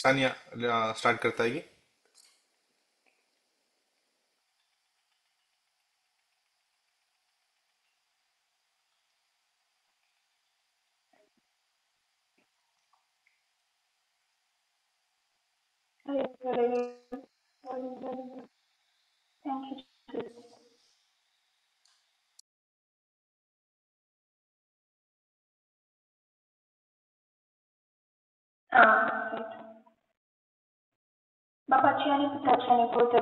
Sania start करता है कि Hallelujah. Hallelujah. Thank you, Jesus. Right. बापाची आणि पित्याची आणि पवित्र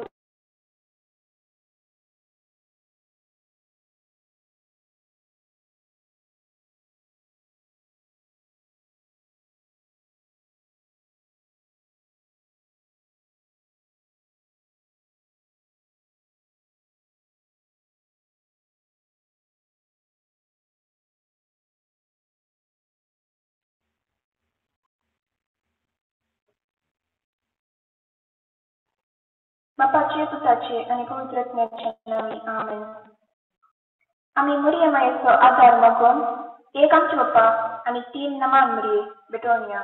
बापाची पित्याची आणि पवित्रत्वाची नावे आमेन. आम्ही मरियमायेचो आधार मागून एक आमचे बाप्पा आणि तीन नमान मरिये बेटोनिया.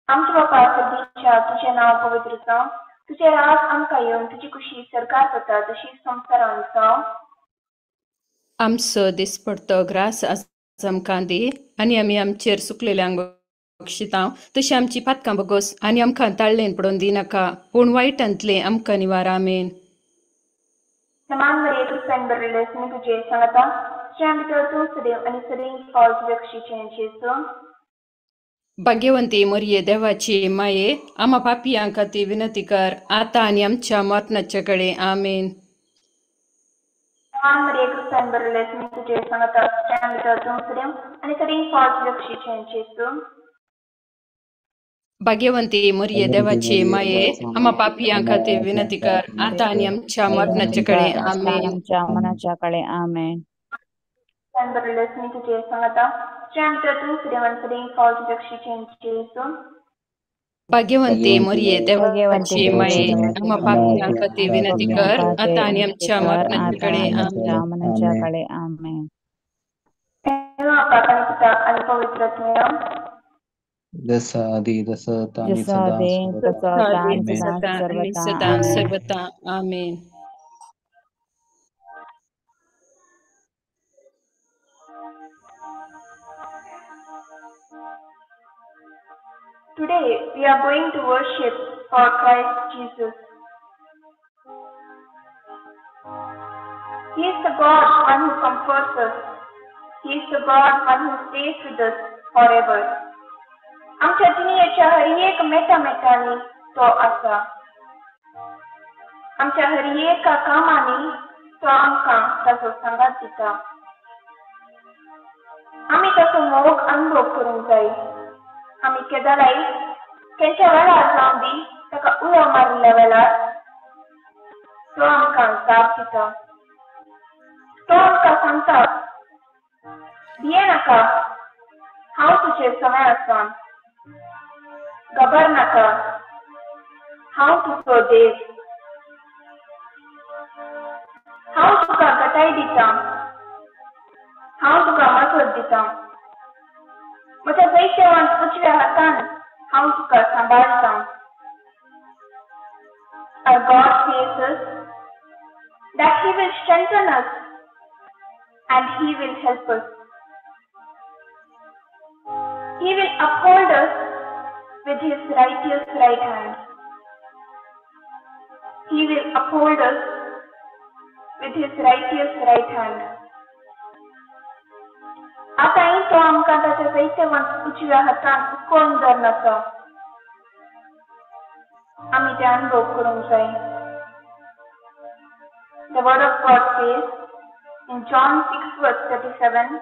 आमचे बाप्पा सद्दीच्या तुझे नाव पवित्र जावं, तुझे राज आमकां येवन तुजी कुशी सरकार जाता तशी संवसारान जावं. आमचो दिसपडतो ग्रास आज आमकां दी आनी आमी आमचेर सुकलेल्यांक बक्षितांव तशी आमची पातकां बगोस आनी आमकां ताळ्ळेन पडोवन दिनाका पूण वायटांतले आमकां निवार आमेन. नमान मरिये तुझें बरयलें तुमी तुजे सांगता तुझ्या भितर तूं सदैव आनी सदैव पावल तुझ्या कुशीचें जेजू. भाग्यवंती मरिये देवाची माये आम्हा पापियां खातीर विनंती कर आता आनी आमच्या मरणाच्या कडेन आमेन. नमान मरिये तुझें बरयलें तुमी तुजे सांगता तुझ्या भितर तूं सदैव आनी सदैव पावल तुझ्या कुशीचें जेजू. भाग्यवंती मरिये देवाची माये आम्हा पापियां खातीर विनंती कर आता आनी आमच्या मरणाच्या कडेन आमेन. आमच्या मनाच्या कडे आमेन. तुझें बरयलें तुमी तुजे सांगता तुझ्या भितर तूं सदैव आनी सदैव पावल तुझ्या कुशीचें जेजू. भाग्यवंती मरिये देवाची माये आम्हा पापियां खातीर विनंती कर आता आनी आमच्या मरणाच्या कडेन आमेन. मनाच्या कडे आमेन. देवा बाप आणि पिता आणि पवित्रत्व जसा आधी तसं आणि जसं सदा आधी तसं आता आणि आमेन. सदा आणि सर्वथा सदा आमेन. सर्वथा आमेन. Today we are going to worship our Christ Jesus. He is the God, one who comforts us. He is the God, one who stays with us forever. आमच्या दुनियेच्या हर एक मेटामेटांनी तो आसा. आमच्या हर एक कामांनी तो आमकां ताचो सांगात दिता. आमी ताचो मोग अनुभव करूंक जाय. आमी केदाराय खंयच्या वेळार जावं दी ताका उलो मारिल्ल्या वेळार तो आमकां जाप दिता. तो आमकां सांगता भिये नाका, हांव तुजे सवाय आसां. घाबर नाका, हांव तुजो देव. हांव तुका घटाय दिता, हांव तुका मजत दिता. म्हज्या जैतेवान उजव्या हातान हांव तुका सांबाळटा. Our God says us that He will strengthen us and He will help us. He will uphold us with His righteous right hand. He will uphold us with His righteous right hand. आतांय तो आमकां ताच्या जैतेवान उजव्या हातान उखलून धरून आसा. आमी ते अनुभव करूंक जाय. The word of God says in John 6 verse 37,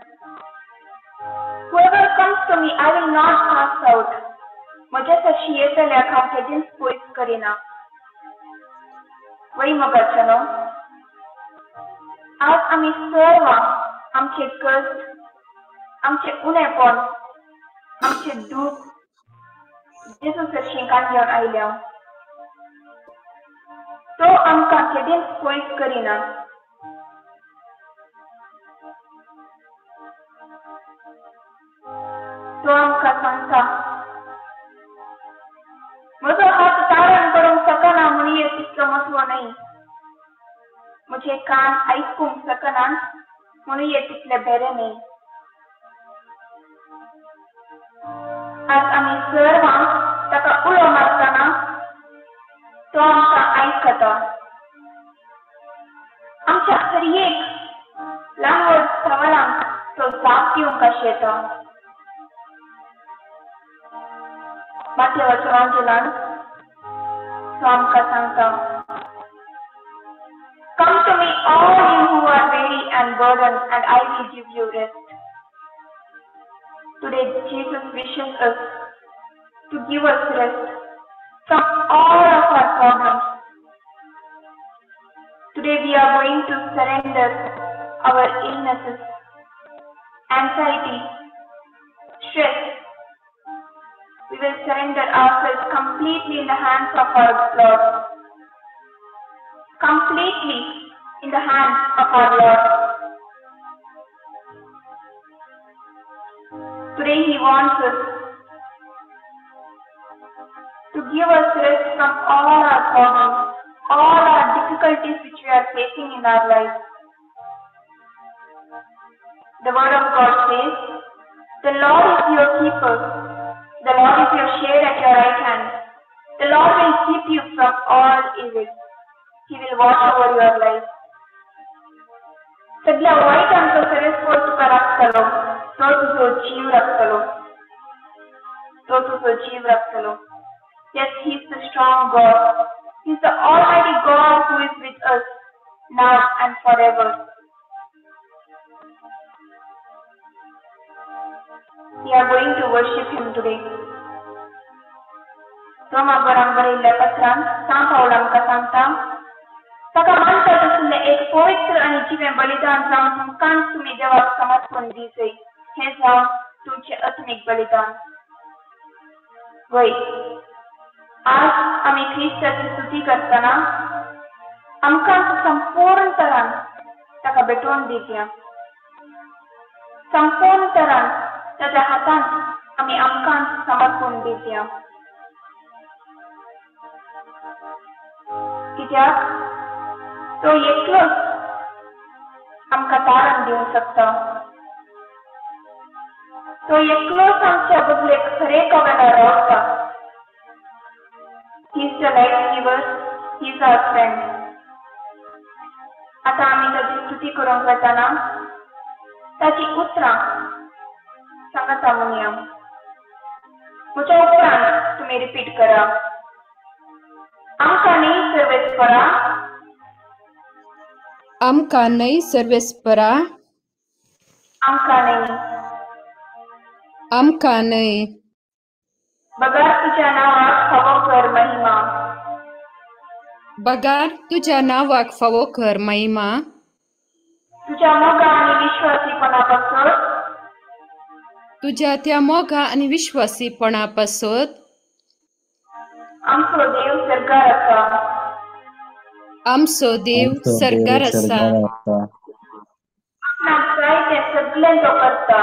Whoever comes to me, I will not cast out. म्हज्या तशी येतल्याक हांव केदींच पयस करिना. वै मोगाचेनो, आज आमी सर्व आमचे कश्ट, आमचे उणेपण, आमचे दूख जेजू सरशींकान घेवन आयल्या. तो आमकां केदींच पयस करिना. तो आमकां सांगता तितलं महत्व नाही. मुझे कान ऐकूंक सकनान म्हणून ये तितले बरे नाही. आज आम्ही सर्वांक ताका उलो मारतना तो आमकां आयकता. आमच्या हर एक ल्हान व्हड सवालांक तो जाप दिवंक आशेता. माथ्या वचनांतल्यान तो आमकां सांगता, Come to me, all you who are weary and burdened, and I will give you rest. Today, Jesus wishes us to give us rest from all of our problems. Today, we are going to surrender our illnesses, anxiety, stress. We will surrender ourselves completely in the hands of our Lord. Completely in the hands of our Lord. Today He wants us to give us rest from all our problems, all our difficulties which we are facing in our life. The Word of God says, the Lord is your keeper, the Lord is your shade at your right hand, the Lord will keep you from all evil. He will watch over your life. सगळ्या वाईटांचो सरेस्पोर तुका राखतलो, तो तुजो जीव राखतलो, तो तुजो जीव राखतलो. Yes, He is the strong God. He is the Almighty God who is with us now and forever. We are going to worship Him today. रोमाबरांक बरयल्ल्या पत्रांत सांत पावल आमकां सांगता, ताका मानतात आशिल्लें एक पवित्र आनी जिवें बलिदान जावन तुमकांच तुमी देवाक समर्पण दिवचें. हें जावन तुमचें आत्मीक बलिदान. वय, आज आमी क्रिस्ताची स्तुती करतना आमकां संपूर्ण तरान ताका भेटोवन दिवया. संपूर्ण तरान ताच्या हातांत आमी आमकां समर्पण दिवया. कित्याक तो एकलोच आमकां तारण दिवंक शकता. तो एकलोच आमच्या बदलेक खरे कवेला रावता. He is the life giver, He is our friend. आता आमी ताची स्तुती करूंक वतना ताची उतरां सांगता म्हणया. म्हज्या उपरांत तुमी रिपीट करा. आमकां न्ही सर्वेस्परा, आमकां न्हय सर्वेस्परा, आमकां न्ही, आमकां न्हय. बगार तुज्या नांवाक फावो कर महिमा. बगार तुज्या नांवाक फावो कर महिमा. तुज्या मोगा आनी विश्वासीपणा पासत, तुज्या त्या मोगा आनी विश्वासीपणा पासत आमचो देव सरकार आसा. आमचो देव सरकार आसा. आपणाक जाय तें सगळें तो करता.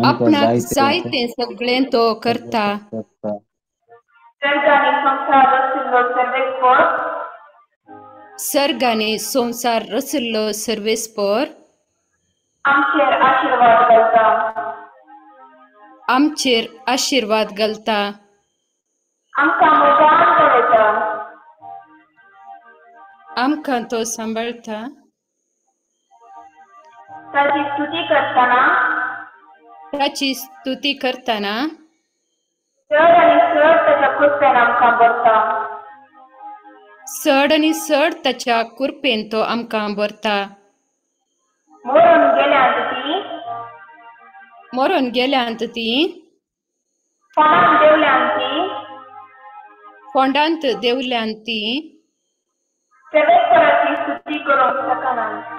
आपणाक जाय तें सगळें तो करता. सर्ग आनी संसार रचिल्लो सर्वेस्पर, सर्ग आनी संसार रचिल्लो सर्वेस्पर आमचेर आशीर्वाद घालता. आमचेर आशीर्वाद घालता. आमकां मोगान पळयता. आमकां तो सांबाळटा. ताची स्तुती करतना ताची स्तुती करतना चड आनी चड ताच्या कृपेन आमकां भरता. चड आनी चड ताच्या कृपेन तो आमकां भरता. मरून गेल्यांत ती, मरून गेल्यांत ती, फोंडांत देवल्यांत ती, फोंडांत देवल्यांत ती सर्वेस्पराची स्तुती करूंक शकनात.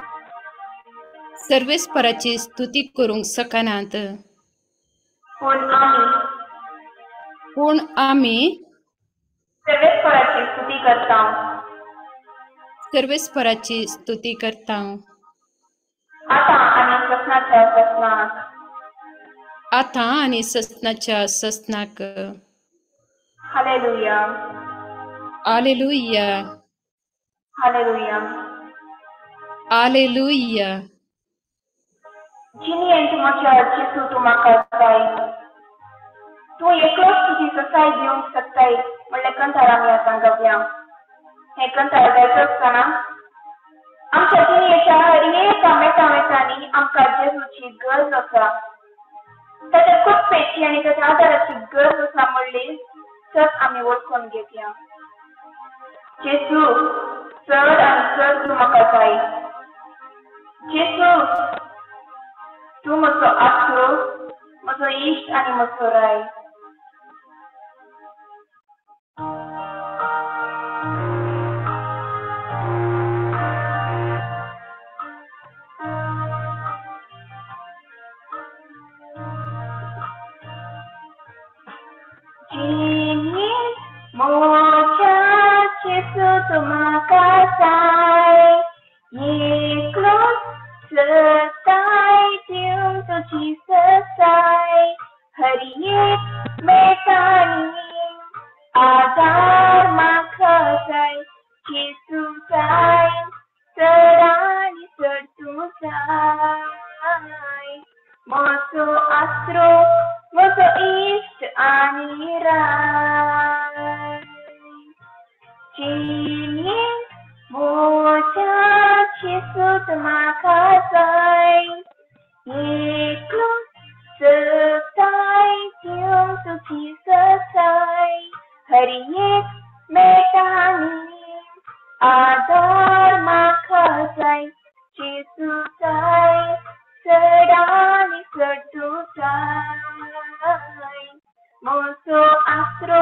सर्वेस्पराची स्तुती करूंक शकनात. पूण आमी सर्वेस्पराची स्तुती करता. सर्वेस्पराची स्तुती करता. आतां आनी ससनाच्या ससनाक, आतां आनी ससनाच्या ससनाक. हालेलुया. Alleluia. हालेलुया. Alleluia. जिनी तुमच्या जेसू तुमका जाय. तू एकलोच तुझी ससाय दिवंक शकताय म्हणल्यार कंठार आमी आतां गावया. हे कंठार गायता आसतना आमच्या जिणेच्या हर एका मेटामेटांनी आमकां जेजूची गरज आसा. ताच्या कृपेची आनी ताच्या आदाराची गरज आसा म्हणली तर आमी वळखून घेतया. जेजू चड आनी चड तूं म्हाका जाय. जेजू तूं म्हजो आसरो, म्हजो इश्ट आनी म्हजो राय. जिनी मोच्या जेजू तूं म्हाका जाय. एकलोच सताय दिवंक तुजी ससाय. हर एक मेटांनी आदार म्हाका जाय. जेजू जाय चड आनी चड तूं जाय. म्हजो आसरो, म्हजो इश्ट आनी राय. जिनी मोच्या जेजू तूं म्हाका जाय. एकलोच सताय दिवंक तुजी ससाय. हर एक मेटांनी आदार म्हाका जाय. जेजू जाय चड आनी चड तूं जाय. म्हजो आसरो,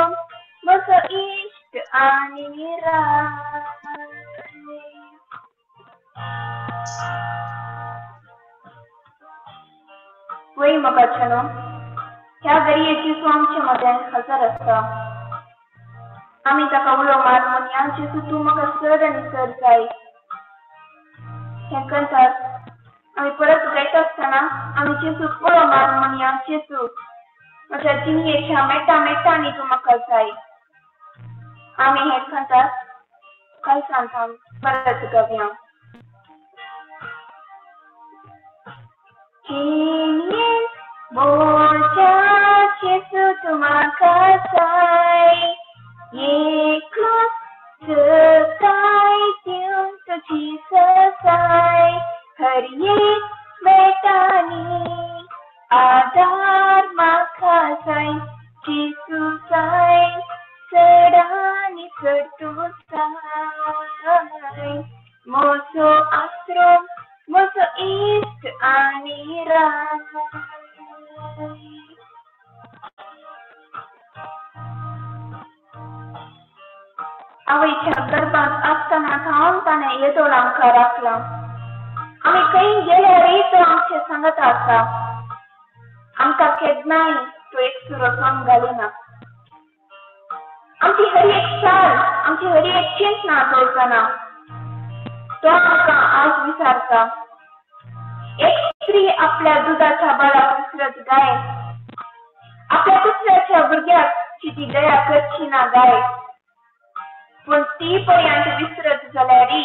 म्हजो इश्ट आनी राय. वय मोगाचेनो, ह्या घडयेची जेजू आमचे मदें हजर आसा. आमी ताका उलो मारून म्हणया जेजू तूं म्हाका चड आनी चड जाय. हें कंठार आमी परत गायता आसतना आमी जेजूक उलो मारून म्हणया जेजू म्हज्या जिणेच्या मेटांनी तूं म्हाका जाय. आमी हें कंठार कांय सांगता परत गावया. जिणेन मोच्या जेजू तूं म्हाका जाय. एकलोच सताय दिवंक तुजी ससाय. हर एक मेटांनी आदार म्हाका जाय. जेजू जाय चड आनी चड तूं जाय. म्हजो आसरो, म्हजो इश्ट आनी राय. आवयच्या गर्भांत आसतना थांब ताणें येदोळ आमकां राखला. आमी खंय गेल्यारय तो आमचे सांगता आसा. आमकां केन्नाय तो एकसुरो सोंग घालिना. आमची हर एक चाल, आमची हर एक चिंतना करतना तो आमकां आज विचारता. एक स्त्री आपल्या दुधाच्या बाळाक विसरत गाय. आपल्या कुत्र्याच्या भुरग्याक ती दया करची ना गाय. पूण ती पर्यंत विसरत जाल्यारय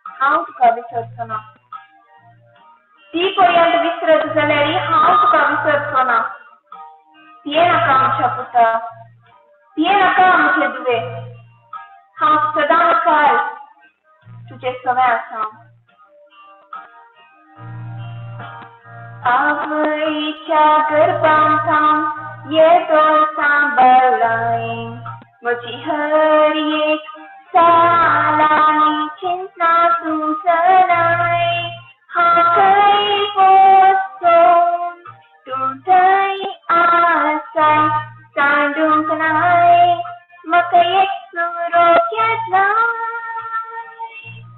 हांव तुका विसरचो ना. ती पर्यंत विसरत जाल्यारय हांव तुका विसरचो ना. भियेनाका म्हज्या पुता, भियेनाका म्हजे दुवे. हांव सदां काळ तुजें सवें आसा. आवयच्या गर्भांत हांव येदोळ सांबाळ्ळाय. म्हजी हर एक चाल आनी चिंतना तूं चलाय. हांव खंय वचून तूं थंय आसाय. सांडूंक नाय म्हाका एकसुरो केन्नाय.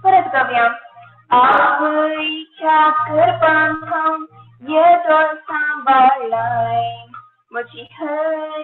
परत गावया. आवयच्या गर्भांत हांव येदोळ सांबाळ्ळाय. म्हजी हर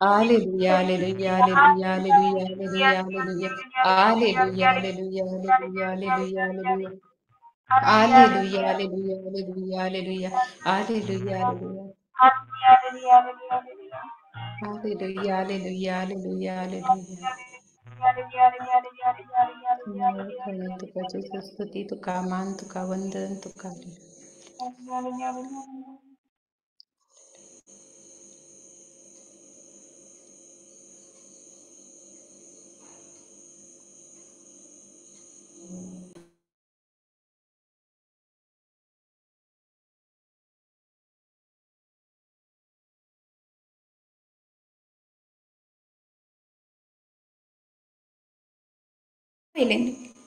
Hallelujah, hallelujah, hallelujah, hallelujah, hallelujah, hallelujah, hallelujah, hallelujah, hallelujah, hallelujah, hallelujah, hallelujah, hallelujah, hallelujah, hallelujah, hallelujah. Hallelujah, hallelujah, hallelujah, hallelujah. खरं तुकाची स्तुती तुका मान तुका वंदन तुका.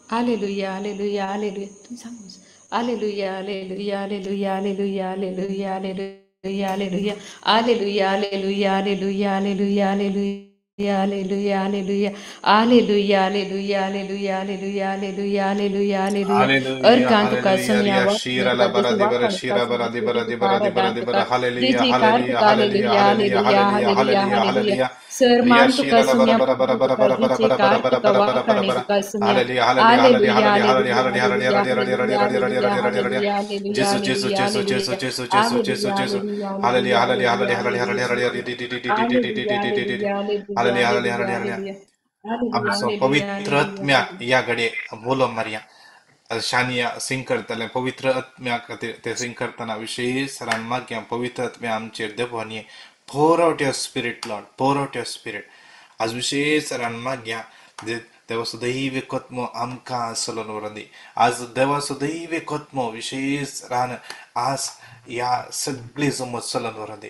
Hallelujah, hallelujah, hallelujah. तुम्ही सांगू. Hallelujah, hallelujah, hallelujah, hallelujah, hallelujah, hallelujah, hallelujah, hallelujah, hallelujah, hallelujah, hallelujah, hallelujah. Hallelujah, hallelujah, hallelujah, hallelujah, hallelujah, hallelujah, hallelujah, hallelujah, hallelujah. Hallelujah, Erkan tuka hallelujah, samya Ria wa Shira tuka la bara jesi di bara wakan tuka Shira bara samya di tuka bara di tuka bara di bara aradan di tuka bara Hallelujah, jesi kar hallelujah, tuka hallelujah, hallelujah, hallelujah, hallelujah, hallelujah, hallelujah, hallelujah, hallelujah. hallelujah. Ria Serman tuka Shira la bara samya bara bara bara tuka bara bara jesi bara kar bara bara tuka bara bara bara wakani bara. tuka samya. Hallelujah, hallelujah, hallelujah, Hallelujah, hallelujah, hallelujah, hallelujah, hallelujah, hallelujah, hallelujah, hallelujah, hallelujah, hallelujah, hallelujah, hallelujah. hallelujah, hallelujah, Jesus, Jesus, hallelujah, Jesus, hallelujah. Jesus, Jesus, Jesus, Jesus, Hallelujah, Jesus. hallelujah, Hallelujah, hallelujah, hallelujah, hallelujah, hallelujah, hallelujah, hallelujah. hallelujah, Hallelujah, hallelujah, hallelujah, hallelujah, hallelujah, hallelujah, hallelujah, hallelujah. hallelujah. Hallelujah, आमचं hallelujah, पवित्र hallelujah, आत्म्या hallelujah. याकडे बोलो Maria Shania Singh करताले पवित्र आत्म्या ते सिंग करताना विशेष सरांना किंवा पवित्र आत्म्या आमचे देवानी pour out your spirit Lord pour out your spirit आज विशेष सरांना घ्या जे देवा दैविकत्म आमका सलन वरंदी आज देवा दैविकत्म विशेष राहण आज या सगळे जमत सलन वरंदी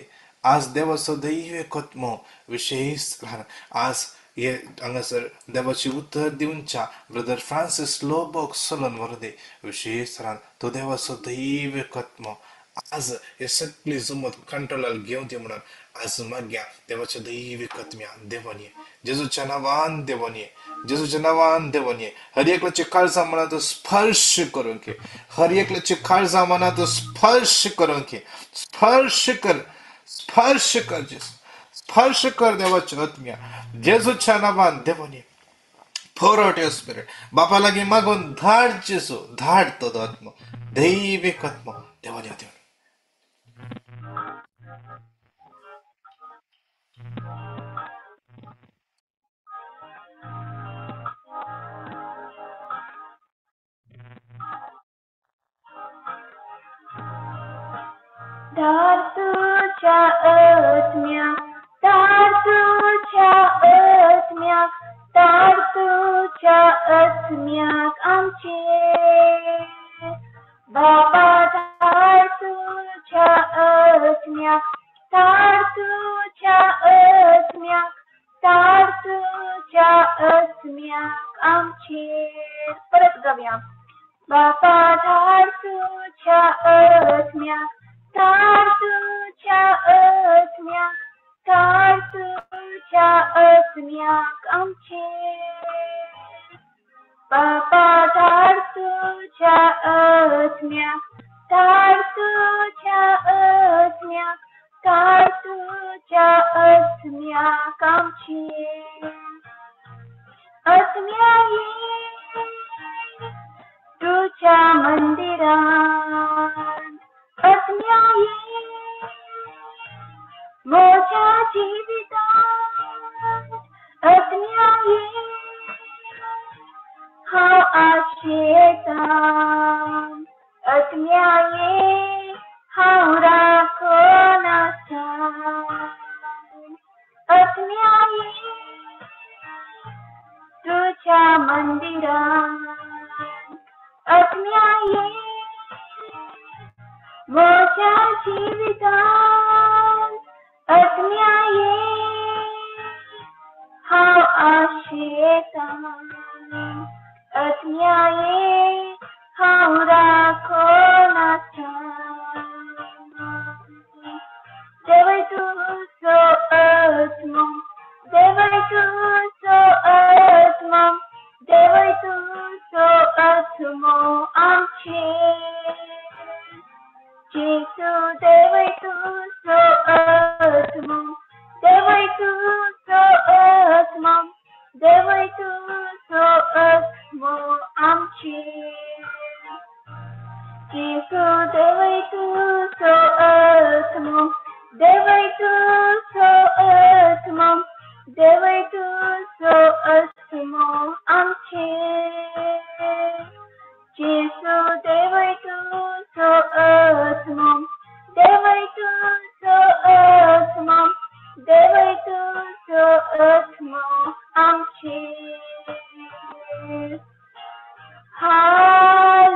आज देवा दैविकत्म विशेष राहण आज हे हांगासर देवाची उत्तर दिवनच्या ब्रदर फ्रांसिस लोबोक सलन वरदे विशेष रान तो देवाचो दैविकत्म आज हे सगळी जमत कंट्रोलाल घेवन ती म्हणून आज माग्या देवाच्या दैविकत्म्या देवान ये जेजूच्या नावान देवान ये जेजूच्या नावान देवान ये हर एकल्याचे काळजा मनात स्पर्श करून घे हर एकल्याचे काळजा मनात स्पर्श करून घे स्पर्श कर जेस स्पर्श कर देवाच्या आत्म्या जेजूच्या नावान देवान ये pour out your spirit बापा लागे मागून धाड जेसू धाड तो आत्मा दैविक आत्मा देवान या देवान धातूच्या आत्म्या धातूच्या आत्म्या धातूच्या आत्म्याक आमचे बाबा धातूच्या आत्म्या धातूच्या आत्म्या धातूच्या आत्म्याक आमचे परत गाऊया बापा धाड तुझ्या आत्म्या धाड तुझ्या आत्म्या धाड तुझ्या आत्म्याक आमचे बापा धाड तुझ्या आत्म्या धाड तुझ्या आत्म्या धाड तुझ्या आत्म्याक आमचे आत्म्या ये तुझ्या मंदिरात आत्म्या ये माझ्या जीवितात आत्म्या ये हा आशेतान आत्म्या ये हांव राखोन आसा आत्म्या ये तुझ्या मंदिरात आत्म्या ये माझ्या जीवितात आत्म्या ये हांव आशेतान आत्म्या ये हांव राखोन आसा देवय तुजो आत्मा देवय तुजो आत्मा देवय तुजो आत्मो आमचे जेसू देवय तुजो तुझो आत्मा देवय तुझो आत्मा आमची येशू देवय तुझो आत्मा देवय तुझो आत्मा देवय तुझो आत्मा आमची येशू देवय तुझो आत्मा देवय तुझो आत्मा देवय तुझो आत्मा आमची Hallelujah,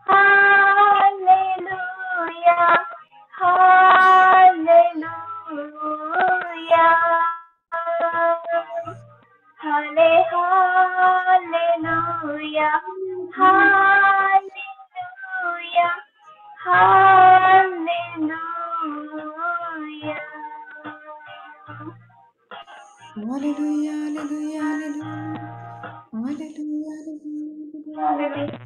hallelujah, hallelujah. Hallelujah, hallelujah, hallelujah. Hallelujah, hallelujah, hallelujah. Hallelujah,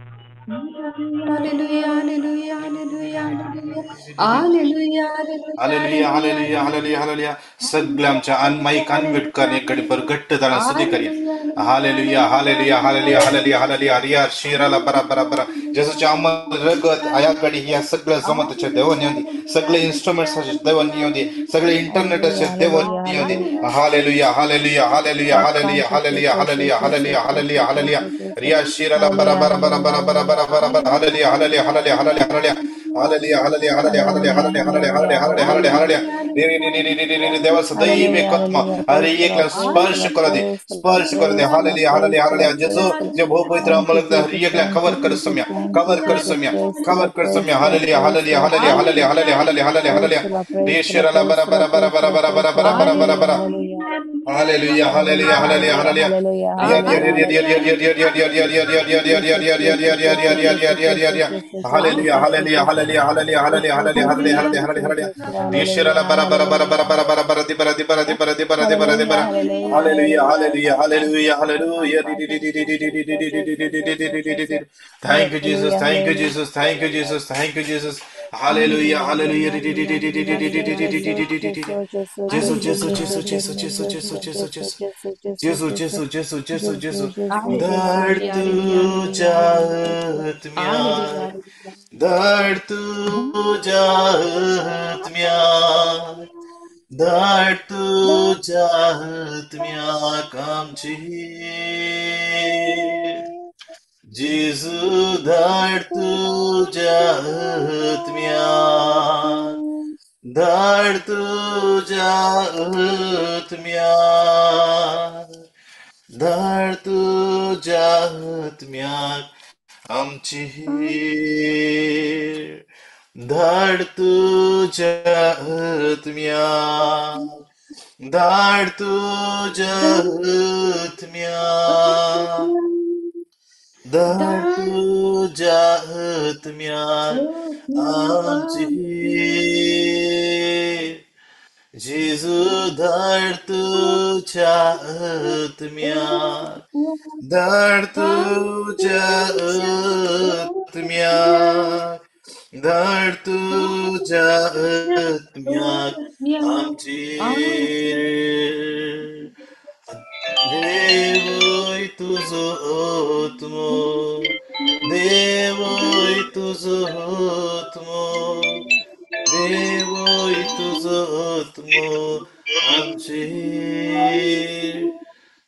hallelujah, hallelujah, hallelujah, hallelujah, hallelujah hallelujah hallelujah hallelujah सगळ्या आमच्या माईक अनम्यूट करणे कडे पर घट्ट जाणं सुधी करूया hallelujah hallelujah hallelujah hallelujah hallelujah हरिया शिराला बरा बरा बरा जसं अमल रगत आयाकडे या सगळं जमतच्या देवानी होती सगळे इन्स्ट्रुमेंट्स देवानी होती सगळे इंटरनेट देवानी होती hallelujah hallelujah hallelujah hallelujah hallelujah hallelujah hallelujah hallelujah hallelujah रिया शिराला बरा बरा बरा बरा बरा बरा बरा बरा hallelujah hallelujah hallelujah hallelujah hallelujah hallelujah hallelujah hallelujah hallelujah hallelujah hallelujah hallelujah hallelujah देवाचं दैव एकात्मा अरे एकला स्पर्श करू दे हालेलुया हालेलुया हालेलुया जसं जे भाऊ पवित्र अमल हरी एकला कव्हर कर सम्या कव्हर कर सम्या hallelujah hallelujah hallelujah hallelujah hallelujah hallelujah hallelujah hallelujah देशराला बरा बरा बरा बरा बरा बरा बरा बरा बरा बरा Hallelujah, hallelujah, hallelujah, hallelujah. Hallelujah, hallelujah, hallelujah, hallelujah, hallelujah, hallelujah, hallelujah, hallelujah. Dishara bara bara bara bara bara bara bara di bara di bara di bara di bara di bara di bara. Hallelujah, hallelujah, hallelujah, hallelujah. Thank you, Jesus. Thank you, Jesus. Thank you, Jesus. Thank you, Jesus. Hallelujah, hallelujah. Jesus, Jesus, Jesus, Jesus, Jesus, Jesus, Jesus, Jesus. Jesus, Jesus, Jesus, Jesus, Jesus. Dar tuझ्या आत्म्यात dar तुझ्या आत्म्यात dar तुझ्या आत्म्यात आमची जेजू dar तुझ्या आत्म्यात dar तुझ्या आत्म्यात dar तुझ्या आत्म्यात आमची धाड तुझ्या आत्म्यात धाड तुझ्या आत्म्यात धाड तुझ्या आत्म्यात आमची जेजू धाड तुझ्या आत्म्यात धाड तुझ्या आत्म्यात धाड तुझ्या आत्म्यात आमची देवोय तुझो आत्मो देवोय तुझो आत्मो देवोय तुझो आत्मो आमचे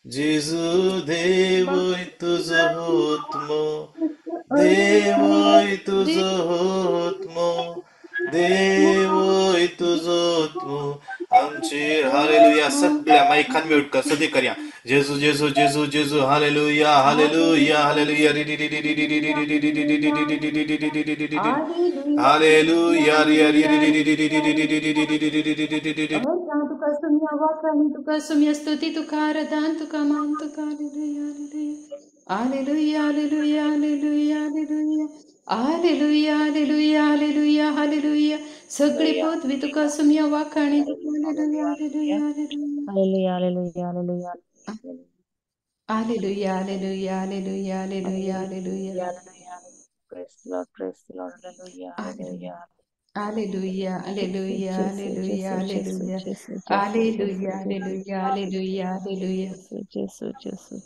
जेजू देवोय तुझो आत्मो देवोय तुझो आत्मो देवोय तुझो आत्मो आमचे हालेलुया सगळ्या माईकान म्यूट कर सदी करूया जेजू जेजू जेजू जेजू हालेलुया हालेलुया हालेलुया हालेलुया तुका सुम्या वाखाणी तुका सुम्या स्तुती तुका आराधन तुका मान तुका hallelujah hallelujah hallelujah hallelujah hallelujah hallelujah hallelujah hallelujah सगळी पृथ्वी तुका सुम्या वाखाणी hallelujah hallelujah Hallelujah, hallelujah, hallelujah. Hallelujah hallelujah hallelujah hallelujah hallelujah Hallelujah. Praise the Lord, hallelujah, hallelujah hallelujah. Hallelujah, hallelujah, hallelujah, hallelujah. Hallelujah, hallelujah, hallelujah, hallelujah. Jesu, Jesu,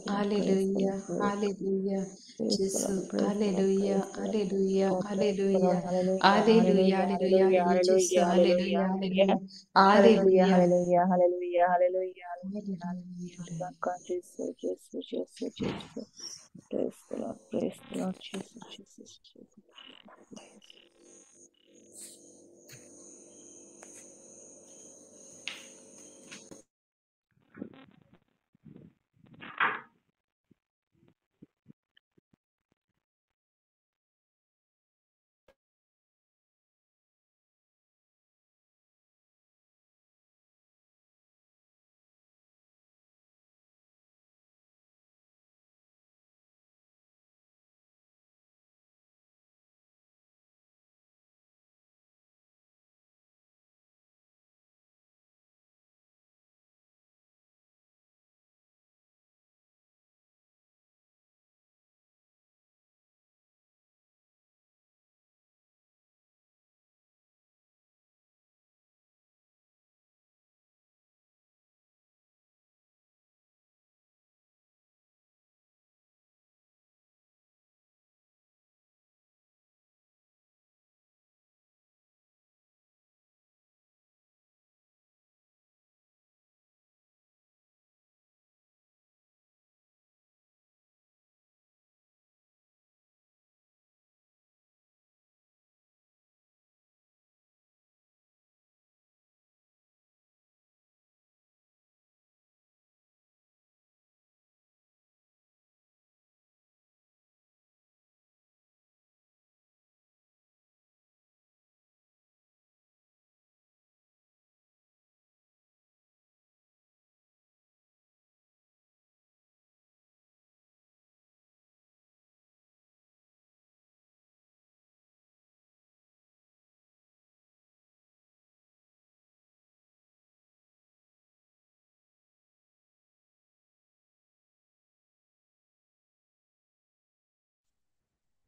hallelujah, hallelujah. Jesu, hallelujah, hallelujah, hallelujah. Hallelujah, hallelujah, hallelujah. Jesu, hallelujah, hallelujah. Hallelujah, Hallelujah. hallelujah, hallelujah, hallelujah, hallelujah, Hallelujah. hallelujah. God, Jesus, Jesus, Jesus, Jesus. Praise the Lord, Jesus, Jesus, Jesus.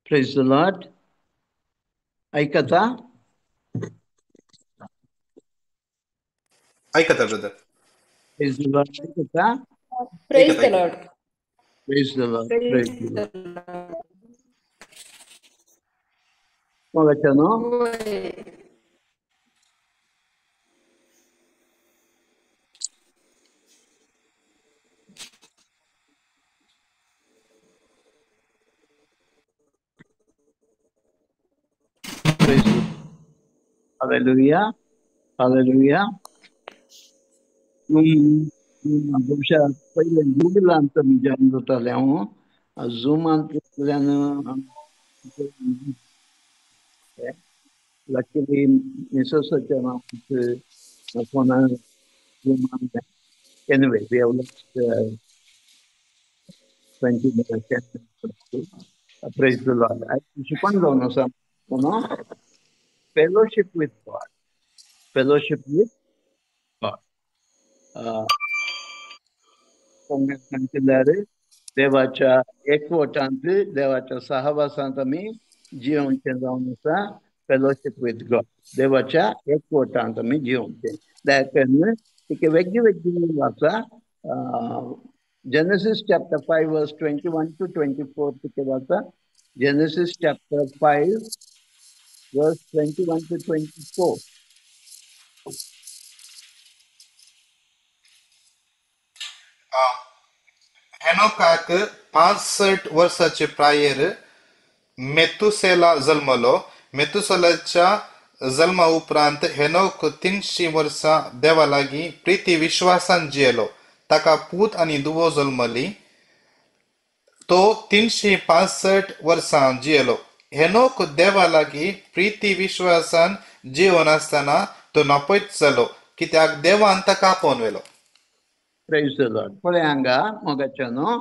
Praise the Lord. Aikata. ऐकता brother. Praise the Lord. Aikata. Praise ऐकता the ऐकता. Lord. Praise the Lord. Praise Praise the the Lord. Lord. Magachano. Hoy. Praise the Lord. Hallelujah. Hallelujah. बहुशा पहिले Google अंतर join होता लेऊ zoom अंतर luckily Mrs. Sajjana phone zoom anyway we have lost 20 minutes 10 minutes. Praise the Lord. I should know some, fellowship with God. Fellowship with God. सांगितल्यारे देवाच्या एकवटांती देवाच्या सहवासांत आम्ही जीवनचे जाऊन आसा फेलोशिप विथ गॉड देवाच्या एकवटांत आम्ही जीवनचे त्याकडनं तिके वेगळी वेगळी वाचा Genesis chapter 5 verse 21 to 24 तिके वाचा Genesis chapter 5 verse 21 to 24 हेनोकाक 65 वर्षाचे प्रायर मेतुसेला जन्मलो. मेतुसेलाच्या जन्मा उपरांत हेनोक 300 वर्सां देवा लागीं प्रीती विश्वासान जियेलो. ताका पूत आनी दुवो जल्मली. तो 365 वर्सां जियेलो. हेनोक देवा लागीं प्रीती विश्वासान जिवन आसतना तो नपयत जालो कित्याक देवान ताका पोनवेलो. Praise the Lord. पळय हांगा मोगाच्यानो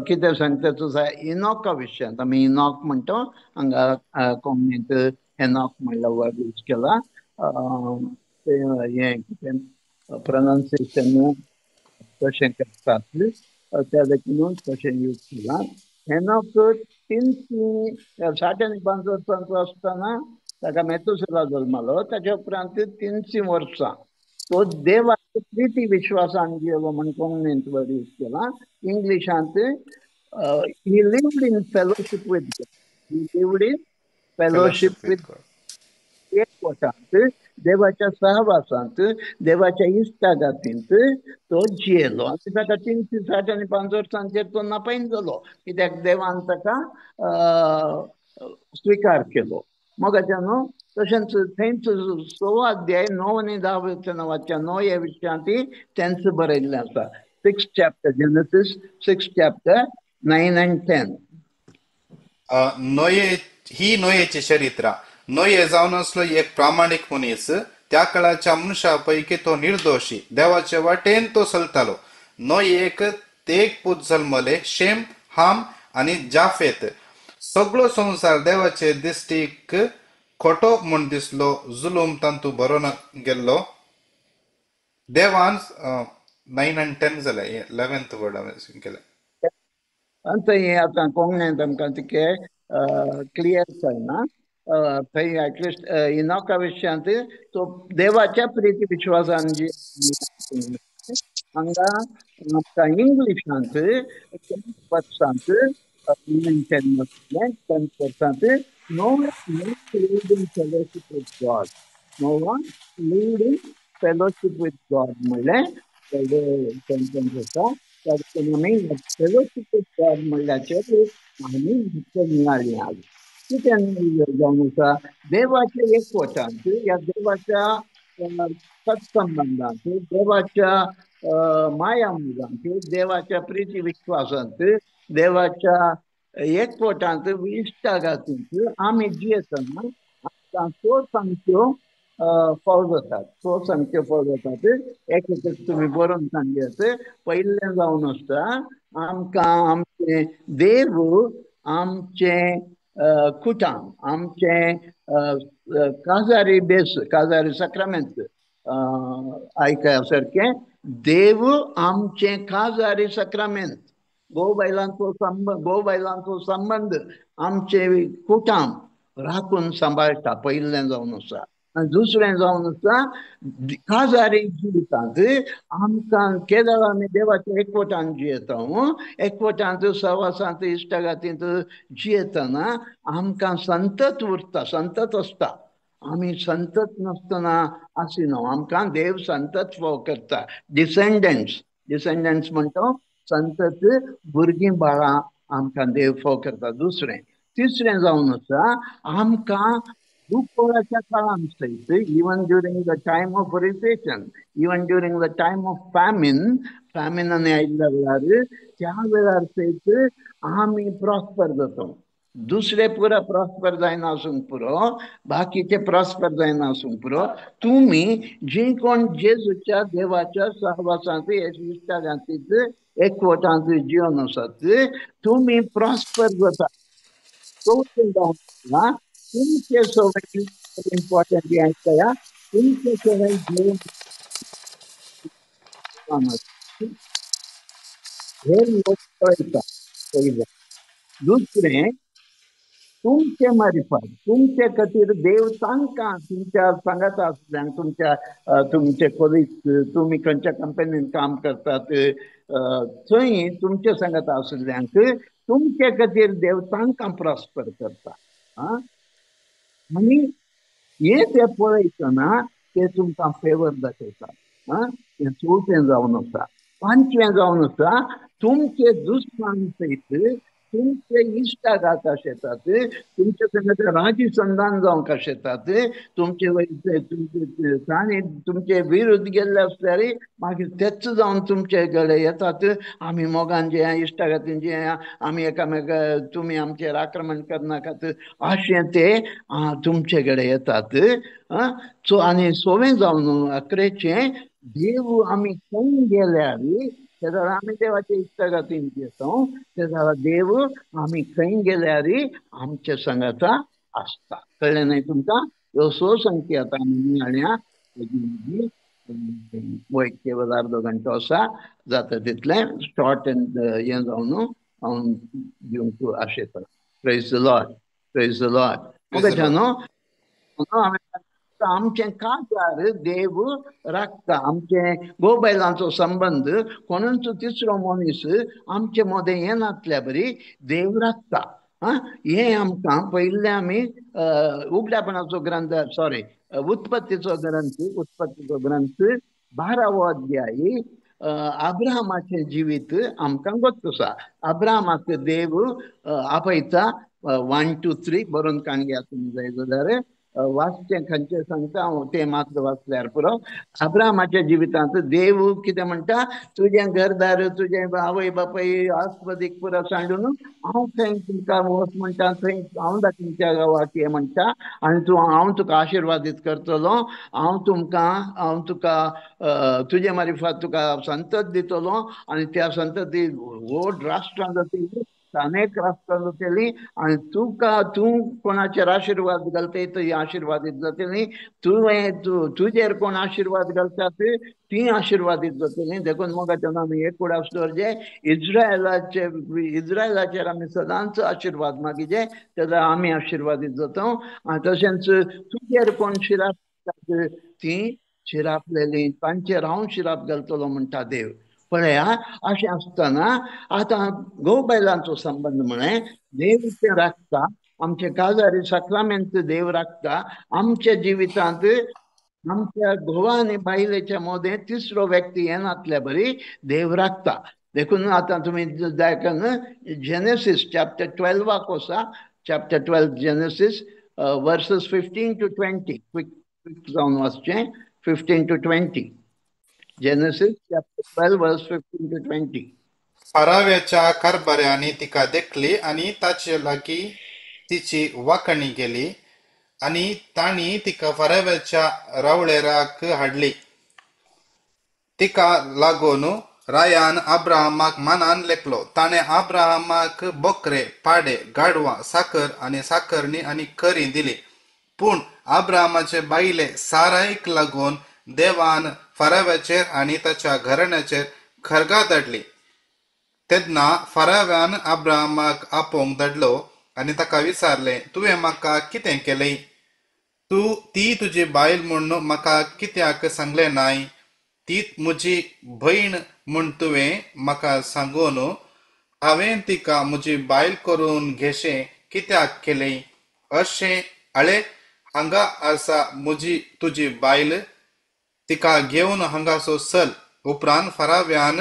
कितें सांगता तुझा इनॉका विशयांत आमी इनॉक म्हणटा हांगा कोंकणींत हेनॉक म्हणल्यार वर्ड यूज केला हें कितें प्रोनाउन्सिएशन तशें करतात त्या देखून तशें यूज केला हेनोक 350 वर्सांचो आसतना ताका मेथुसेला जल्मलो. ताच्या उपरांत 300 वर्सां तो देवाच्या प्रिती विश्वासान जियेलो म्हण कोंकणींत वर्डीस केला. इंग्लिशांत he lived in fellowship with God. He lived in fellowship fellowship with with God. एकवटांत देवाच्या सहवासांत देवाच्या इश्टागातींत तो जियेलो. आनी ताका 365 वर्सांचेर तो नापायन जालो, कित्याक देवान ताका स्विकार केलो. मोगाच्या न्हू. तशेंच थंयच 6 अध्याय 9 आनी 10 वचनां 9 ह्या विशयांत तेंच बरयल्लें आसा. 6th chapter Genesis, 6th chapter 9 and 10. नोये ही नोयेची चरित्रा. नोये जावन असलो एक प्रामाणिक मनीस. त्या काळाच्या मनुष्यापैकी तो निर्दोषी. देवाच्या वाटेन तो चलतालो. नोयेक तेग पूत जल्मले, शेम, हाम आणि जाफेत. सगळो संसार देवाचे दिश्टीक खोटो म्हूण दिसलो. जुलूम तांतू बरो गेल्लो. देवान 9 and 10 जालें. 11th वर्ड हांवें केलें. अंत हे आतां कोंकणींत आमकां तिके क्लियर जायना. थंय एटलिस्ट इनोका विशयांत तो देवाच्या प्रिती विश्वासान जी हांगा आमकां इंग्लिशांत 10 वर्सांत no lived in fellowship with God. No one lived in fellowship with God म्हणलें सेंटेन्स आसा. आमी फेलोशिप विथ गॉड म्हणल्याचेर आमी नियाळी आज कितें जावन आसा. देवाच्या एकवटांत ह्या देवाच्या सत्संबंधांत देवाच्या माया मोगांत देवाच्या प्रिती विश्वासांत देवाच्या एकवटांत इश्टागातींत आमी जियेतना आमकां सो सामक्यो फावो जातात. सो सामक्यो फावो जातात. एक तुमी बरोवन सांगयात. पयलें जावन आसता आमकां आमचे देव आमचे कुटाम आमचे काजारी बेस काजारी सक्रामेंत आयकया सारकें. देव आमचे काजारी सक्रामेंत. भोव बायलांचो संबंद आमचे कुटाम राखून सांबाळटा. पयलें जावन आसा. आनी दुसरें जावन आसा काजारी जिवितांत आमकां केदार आमी देवाच्या एकवटान जियेता. एकवटांत सहवासांत इश्टागातींत जियेतना आमकां संतत उरता. संतत आसता. आमी संतत नासतना आसिना. आमकां देव संतत फावो करता. डिसेंडंट्स म्हणटा संतत भुरगीं बाळां आमकां देव फावो करता. दुसरें. तिसरें जावन आसा आमकां दुखोळाच्या काळान सयत even during the time of recession even during the time of फॅमिनान आयिल्ल्या वेळार त्या वेळार सयत आमी प्रॉस्पर जाता. दुसरे पुरा प्रॉस्पर जायना आसूंक पुरो. बाकीचे प्रॉस्पर जायना आसूंक पुरो. तुमी जी कोण जेजूच्या देवाच्या सहवासांत इश्टागातींत एकवटांत जिवन आसात तुमी प्रॉस्पर जाता. चवथें जावन तुमचे सवय इम्पॉर्टंट आयकया. तुमचे सवय हे लोक कळटा. पयलें. दुसरें तुमचे मार्फत तुमचे खातीर देव तांकां तुमच्या सांगाता आसल्यांक तुमचे कोलीग्स तुमी खंयच्या कंपनीन काम करतात थंय तुमचे सांगाता आसल्यांक तुमचे खातीर देव तांकां प्रॉस्पर करता. आनी हे ते पळयतना ते तुमकां फेवर दाखयता. हें चवथें जावन आसा. पांचवें जावन आसा तुमचे दुस्मान सयत तुमचे इश्टागात आशेतात. तुमचे संगत राजी संधान जावंक आशेतात. तांणी तुमचे विरुद्ध गेल्ले आसल्यार मागीर तेच जावन तुमचे कडेन येतात. आमी मोगान जे इश्टागातीन जे आमी एकामेका तुमी आमचेर आक्रमण करनाकात अशें ते तुमचे कडेन येतात. आनी 6वें जावन 11चें देव आमी खंय गेल्यार ते जाल्यार आमी देवाच्या इश्टागातीन येता. ते जाल्यार देव आमी खंय गेल्यार आमचे सांगाता आसता. कळ्ळें न्हय तुमकां. ह्यो 6 संगती आतां आमी नियाळ्या वय केवळ अर्दो घंटो आसा. जाता तितलें शॉर्ट एंड हें जावन हांव दिवंक आशेता. Praise the Lord, praise the Lord. Praise the Lord. आमचे काजार देव राखता. आमचे गोबायलांचो संबंध कोणूच तिसरो मनीस आमचे मदें हे नासल्या बरी देव राखता. हे आमकां पयले आमी उगड्यापणाचो ग्रंथ उत्पत्तीचो ग्रंथ 12वो अध्याय अब्राहमाचे जिवीत आमकां गोश्ट आसा. अब्राहमाक देव आपयता 1 to 3 बरोवन काणया तुमी जाय जाल्यार वाचचें खंयचें सांगता हांव तें मात्र वाचल्यार पुरो. अब्राहमाच्या जिवितांत देव कितें म्हणटा, तुजें घरदार तुजें आवय बापाय आस्पदीक पुरो सांडून हांव थंय तुमकां वच म्हणटा, थंय हांव तुमच्या गांवाक ये म्हणटा आनी हांव तुका आशिर्वादीत करतलो. हांव तुका तुजे मार्फत तुका संतत दितलो आनी त्या संतती व्हड राष्ट्रां जातली, अनेक राष्ट्रां जातली आनी तूं कोणाचेर आशिर्वाद घालता ती आशिर्वादीत जातली. तुजेर कोण आशिर्वाद घालतात ती आशिर्वादीत जातली. देखून मोगाच्यान आमी एक कूडास दवरचे, इस्रायलाचेर आमी सदांच आशिर्वाद मागिचे, तेन्ना आमी आशिर्वादीत जाता. तशेंच तुजेर कोण शिराप ती शिरापलेली तांचेर हांव शिराप घालतलो म्हणटा देव. पळया, अशें आसतना आतां घोव बायलांचो संबंध म्हळें देव ते राखता. आमचे काजारी सक्रामेंत देव राखता. आमच्या जिवितांत आमच्या घोवा आनी बायलेच्या मदें तिसरो व्यक्ती हे नासल्या बरी देव राखता. देखून आतां तुमी जायकन जेनेसीस चॅप्टर 12 वचा. Chapter 12 Genesis versus 15 to 20 quick जावन वाचचें. 15 to 20 जेनेसीस चॅप्टर 12 वर्स 15 to 20. फाराव्याच्या कारभाऱ्यांनी तिका देखली आणि ताचे लागीं तिची वांखणी केली आणि तांणी तिका फाराव्याच्या रावळेराक हाडली. तिका लागून रायान अब्राहमाक मनान लेखलो. ताणें अब्राहमाक बोकरे, पाडे, गाडवां, साकर आनी साकरणी आनी करी दिली. पूण अब्राहमाचे बायले सारायक लागून देवान फाराव्याचेर आनी ताच्या घराण्याचेर खरगा धाडली. तेन्ना फाराव्यान अब्राहमाक आपोवंक धाडलो आनी ताका विचारलें, तुवें म्हाका कितें केलें? ती तुजी बायल म्हूण म्हाका कित्याक सांगलें नाय? ती म्हजी भयण म्हूण तुवें म्हाका सांगून हांवें तिका म्हजी बायल करून घेशें कित्याक केलें? अशें आळे, हांगा आसा तुजी बायल, तिका घेवन हांगासो चल. उपरांत फाराव्यान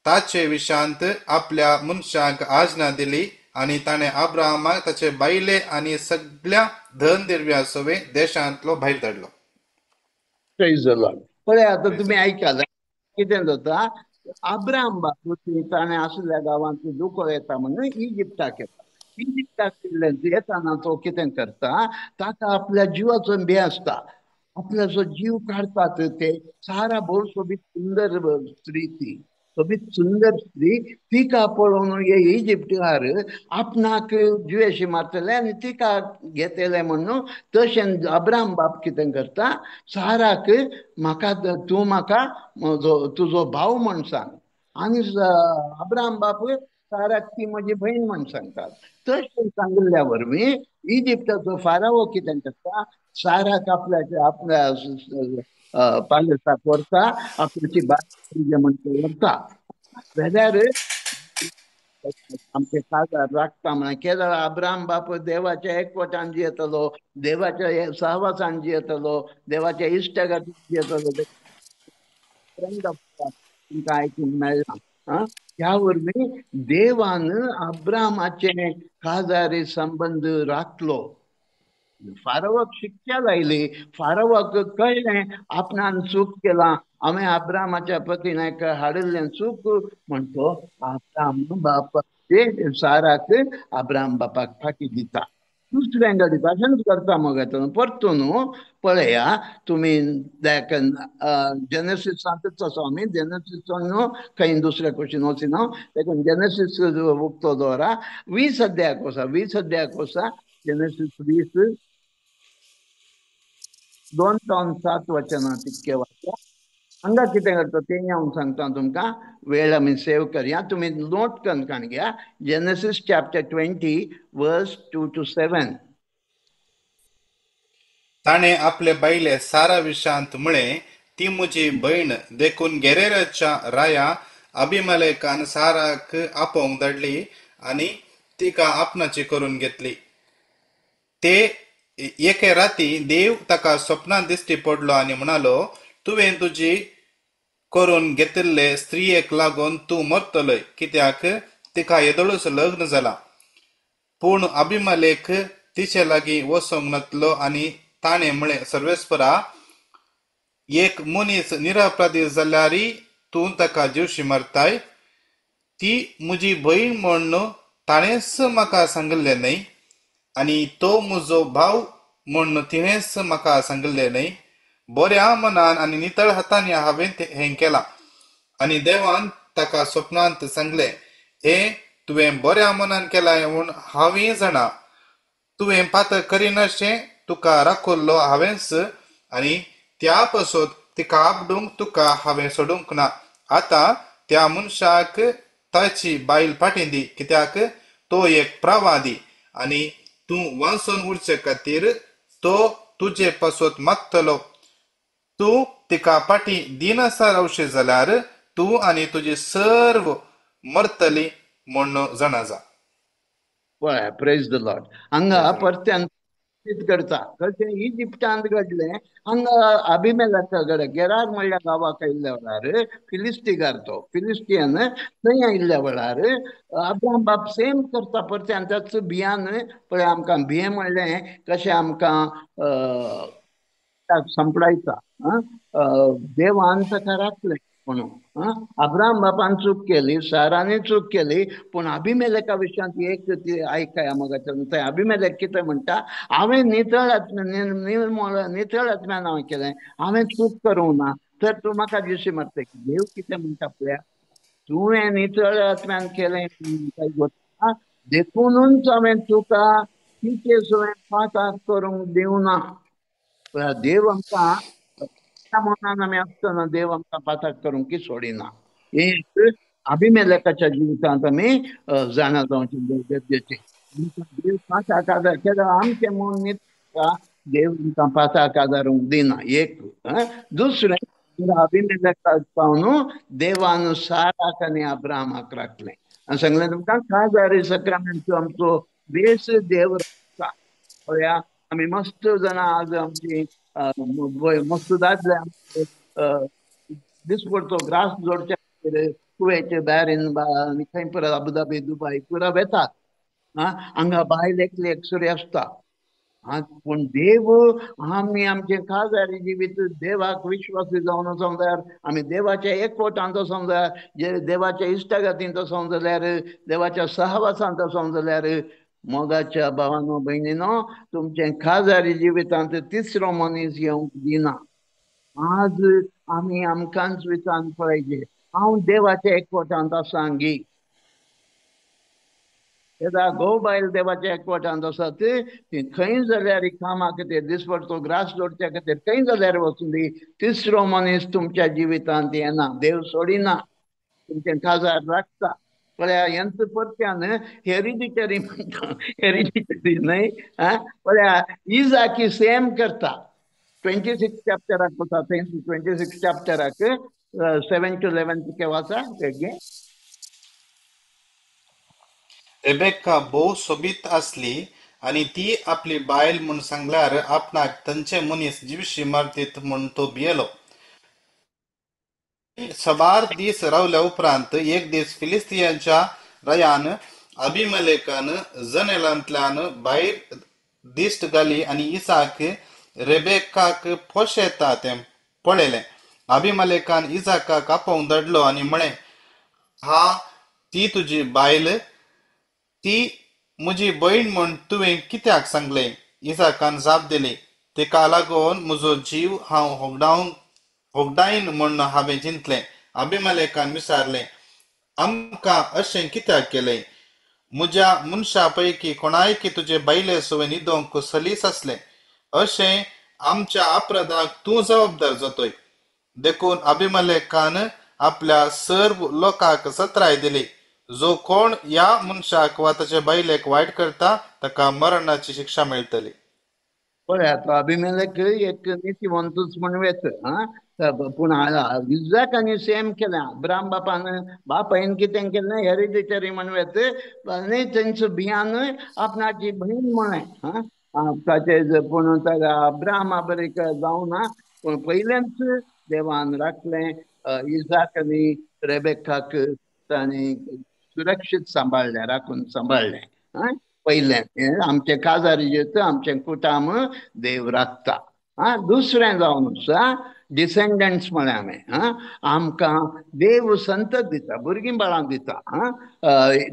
ताचे विशांत आपल्या मनशांक आज्ञा दिली आनी ताणें अब्राहमाक ताचे बायले आनी सगळ्या धन दिरव्या सवे देशांतलो भायर धाडलो. Praise the Lord. पळय, आतां तुमी आयकलां कितें जाता. अब्राहम बापूय ताणें आसल्या गांवांत दुखो येता म्हणून इजिप्टाक येता. इजिप्टाक येताना तो कितें करता, ताका आपल्या जिवाचो भंय आसता. आपल्याचो जीव काडतात. ते सारा भोव सोबीत सुंदर स्त्री, ती सोबीत सुंदर स्त्री, तिका पळोवन हे इजिप्टार आपणाक जुवेशी मारतले आनी तिका घेतले म्हणून तशें अब्राहम बाप कितें करता, साराक तूं म्हाका तुजो भाव म्हण सांग. आनी अब्राहम बाप साराक ती म्हजी भयण म्हण सांगतात. तशें सांगिल्ल्या वरवीं इजिप्टाचो फाराओ कितें करता, साराक आपल्या पालेसाक व्हरता, आपल्याची बाय म्हणटा व्हरता. जाल्यार आमचे काजार राखता म्हण केदार अब्राहम बाप देवाच्या एकवटान जियेतलो, देवाच्या सहवासान जियेतलो, देवाच्या इश्टगातीन जियेतलो. तुमकां आयकूंक मेळ्ळां. ह्या वरवीं देवान अब्राहमाचे काजारी संबंध राखलो. फारावाक शिक्षा लायली. फारावाक कळ्ळें आपणान चूक केला, हांवें अब्राहमाच्या पतीनाक हाडिल्लें चूक म्हणटो अब्राहम बाप साराक अब्राहम बापाक फाटी दिता. दुसऱ्या घडी तशेंच करता. मग परतून पळया, तुमी जेनेसीसांतच आसा आमी. जेनेसीसान खंय दुसऱ्या कुशीन वचिना. देखून जेनेसीस उक्तो दवरा. 20 अध्यायाक वचा. जेनेसीस 20 2 to 7 वचनां तितके वाचा. हांगा कितें करता तें हांव सांगता तुमकां वेळ आमी सेव करया तुमी नोट करून घ्या जेनेसीस चॅप्टर 20 वर्स 2 to 7 ताणे आपले बायले सारा विशांत मुळे ती मुजी बहीण देखून गेरेराच्या राया अभिमलेकान साराक आपोवंक धाडली आणि तिका आपणाची करून घेतली. ते एके राती देव ताका स्वप्नांत दिश्टी पडलो आणि म्हणालो, तुवें तुजी करून घेतिल्ले स्त्रियेक लागून तूं मरतलोय, कित्याक तिका येदोळूच लग्न जाला. पूण अभिमलेक तिचे लागीं वचोंक नातलो आणि ताणे म्हळें, सर्वेस्परा, एक मनीस निरपराधी जाल्यारय तूं ताका दिवशी मारताय. ती म्हजी बहीण म्हूण ताणेंच म्हाका सांगिल्लें न्हय, आणि तो म्हजो भाव म्हूण तिणेंच म्हाका सांगिल्लें न्हय. बऱ्या मनान आणि नितळ हातांनी हांवें हें केलां. आणि देवान ताका स्वप्नांत सांगलें, हें तुवें बऱ्या मनान केलां म्हूण हांवें जाणा. तुवें पातळ करिनाशें तुका राखुल्लो हांवेंच, आणि त्या पासून तिका आपडूंक तुका हांवें सोडूंक ना. आतां त्या मनशाक ताची बायल फाटीं दी, कित्याक तो एक प्रवादी, आणि तूं वाचून उरचे खातीर तो तुजे पासून मागतलो. तूं तिका फाटीं दिनासा रावशी जाल्यार तूं आनी तुजी सर्व मरतली म्हूण जाणा. पळय प्रेज द लॉर्ड. हांगा परत्यान करता कशें इजिप्टांत घडलें. हांगा अभिमेलेकाकडे गेरार म्हणल्या गांवाक आयिल्ल्या वेळार फिलिस्टिकार तो फिलिस्टियन थंय आयिल्ल्या वेळार अब्राहम बाप सेम करता परत्यान त्याच बियान पळय आमकां बिये म्हणलें कशें आमकां संपडायता. देवान ताका राखलें म्हणून अब्राहम बापान चूक केली, सारानी चूक केली, पूण अभिमेलेका विशयांत एक आयकाय मोगाचें थंय अभिमेलेक कितें म्हणटा, हांवें नितळ आत्म्यान हांवें केलें, हांवें चूक करूंक ना, तर तूं म्हाका दिवशी मारता. देव कितें म्हणटा पळया, तुवें नितळ आत्म्यान केलें देखूनच हांवें तुका तिचे सुवें पाताक करूंक दिवना. देव आमकां मनान आमी आसतना देव आमकां पाताक करूंक सोडिना. एक अभिमेलेकाच्या जिवितांत आमी जाणा जावचें गरजेचें. देव पाताक आदार केल्यार आमचें मन न्हिदता, देव आमकां पाताक आदारूंक दिना. एक दुसरें अभिमेलेकाक पावन देवान साराक आनी अब्राहमाक राखलें. आनी सांगलें तुमकां काजारी सक्रमेंट आमचो बेस देव राखता. पळया आमी मस्त जाणां आज आमची मस्त दादले दिसपडतो ग्रास जोडच्या खातीर कुवेत बॅरीन आनी खंय परत अबुधाबी दुबय पुरा वेतात. हांगा बायल एकली एकसुरी आसता. पूण देव आमी आमचे काजारी जिवीत देवाक विश्वासी जावन वचोंक जाय. आमी देवाच्या एकवटांत वचोंक जाय, देवाच्या इश्टागतींत वचोंक जाल्यार, देवाच्या सहवासांत वचोंक जाल्यार. मोगाच्या भावानो भयणीनो, तुमचे काजारी जिवितांत तिसरो मनीस येवंक दिना. आज आमी आमकांच विचारून पळयचे, हांव देवाच्या एकवटांत आसांगी. येदा घोव बायल देवाच्या एकवटांत आसात, ती खंय जाल्यार कामा खातीर दिसपडतो ग्रास जोडच्या खातीर खंय जाल्यार वचूंदी. तिसरो मनीस तुमच्या जिवितांत येना. देव सोडिना, तुमचे काजार राखता. पळया हेंच परत्यान हेरिडिटरी म्हणटा, हेरिडिटरी न्हय. पळया इजाकी सेम करता. 26 चॅप्टराक वता, 26 चॅप्टराक 7 to 11 वाचा बेगे. रेबेक्का भोव सोबीत आसली, आणि ती आपली बायल म्हूण सांगल्यार आपणाक तांचे मनीस दिवशी मारतीत म्हूण तो भियेलो. सबार दीस रावल्या उपरांत एक दीस फिलिस्तियांच्या रायान अभिमलेकान जनेलांतल्यान भायर दिश्ट घाली आणि इसाक रेबेक्काक पोशेता तें पळयलें. अभिमलेकान इसाकाक आपोवंक धाडलो आणि म्हळें, ती तुजी बायल, ती म्हजी बहीण म्हूण तुवें कित्याक सांगलें? इसाकान जाप दिली, तिका लागून म्हजो जीव हांव होगडायन म्हूण हांवें चिंतलें. अभिमलेकान विचारलें, आमकां अशें कित्याक केलें? म्हज्या मनशा पैकी कोणायकी तुजे बायले सुवें न्हिदोंक सलीस आसलें. अशें आमच्या अपराधाक तूं जबाबदार जातोय. देखून अभिमलेखान आपल्या सर्व लोकांक सत्राय दिली, जो कोण या मनशाक वा ताचे बायलेक वाईट करता ताका मरणाची शिक्षा मेळटली. पळया तो अभिमेलेक एक नीतिवंतूच म्हण वेत पूण इजाकानी सेम केलें. अब्राम बापायन कितें केलें हेरिडिटरी म्हण वेत आनी तेंचो बियान आपणाची बहीण म्हळें ताचे पूण ताका अब्रामा बरेक जावना. पूण पयलेंच देवान राखलें इजाक आनी रेबेकाक तांणी सुरक्षीत सांबाळलें, राखून सांबाळलें. पयलें आमचे काजार आमचे कुटाम देव राखता. दुसरें जावन आसा डिसेंडंट्स म्हळें आमी आमकां देव संतत दिता, भुरगीं बाळां दिता.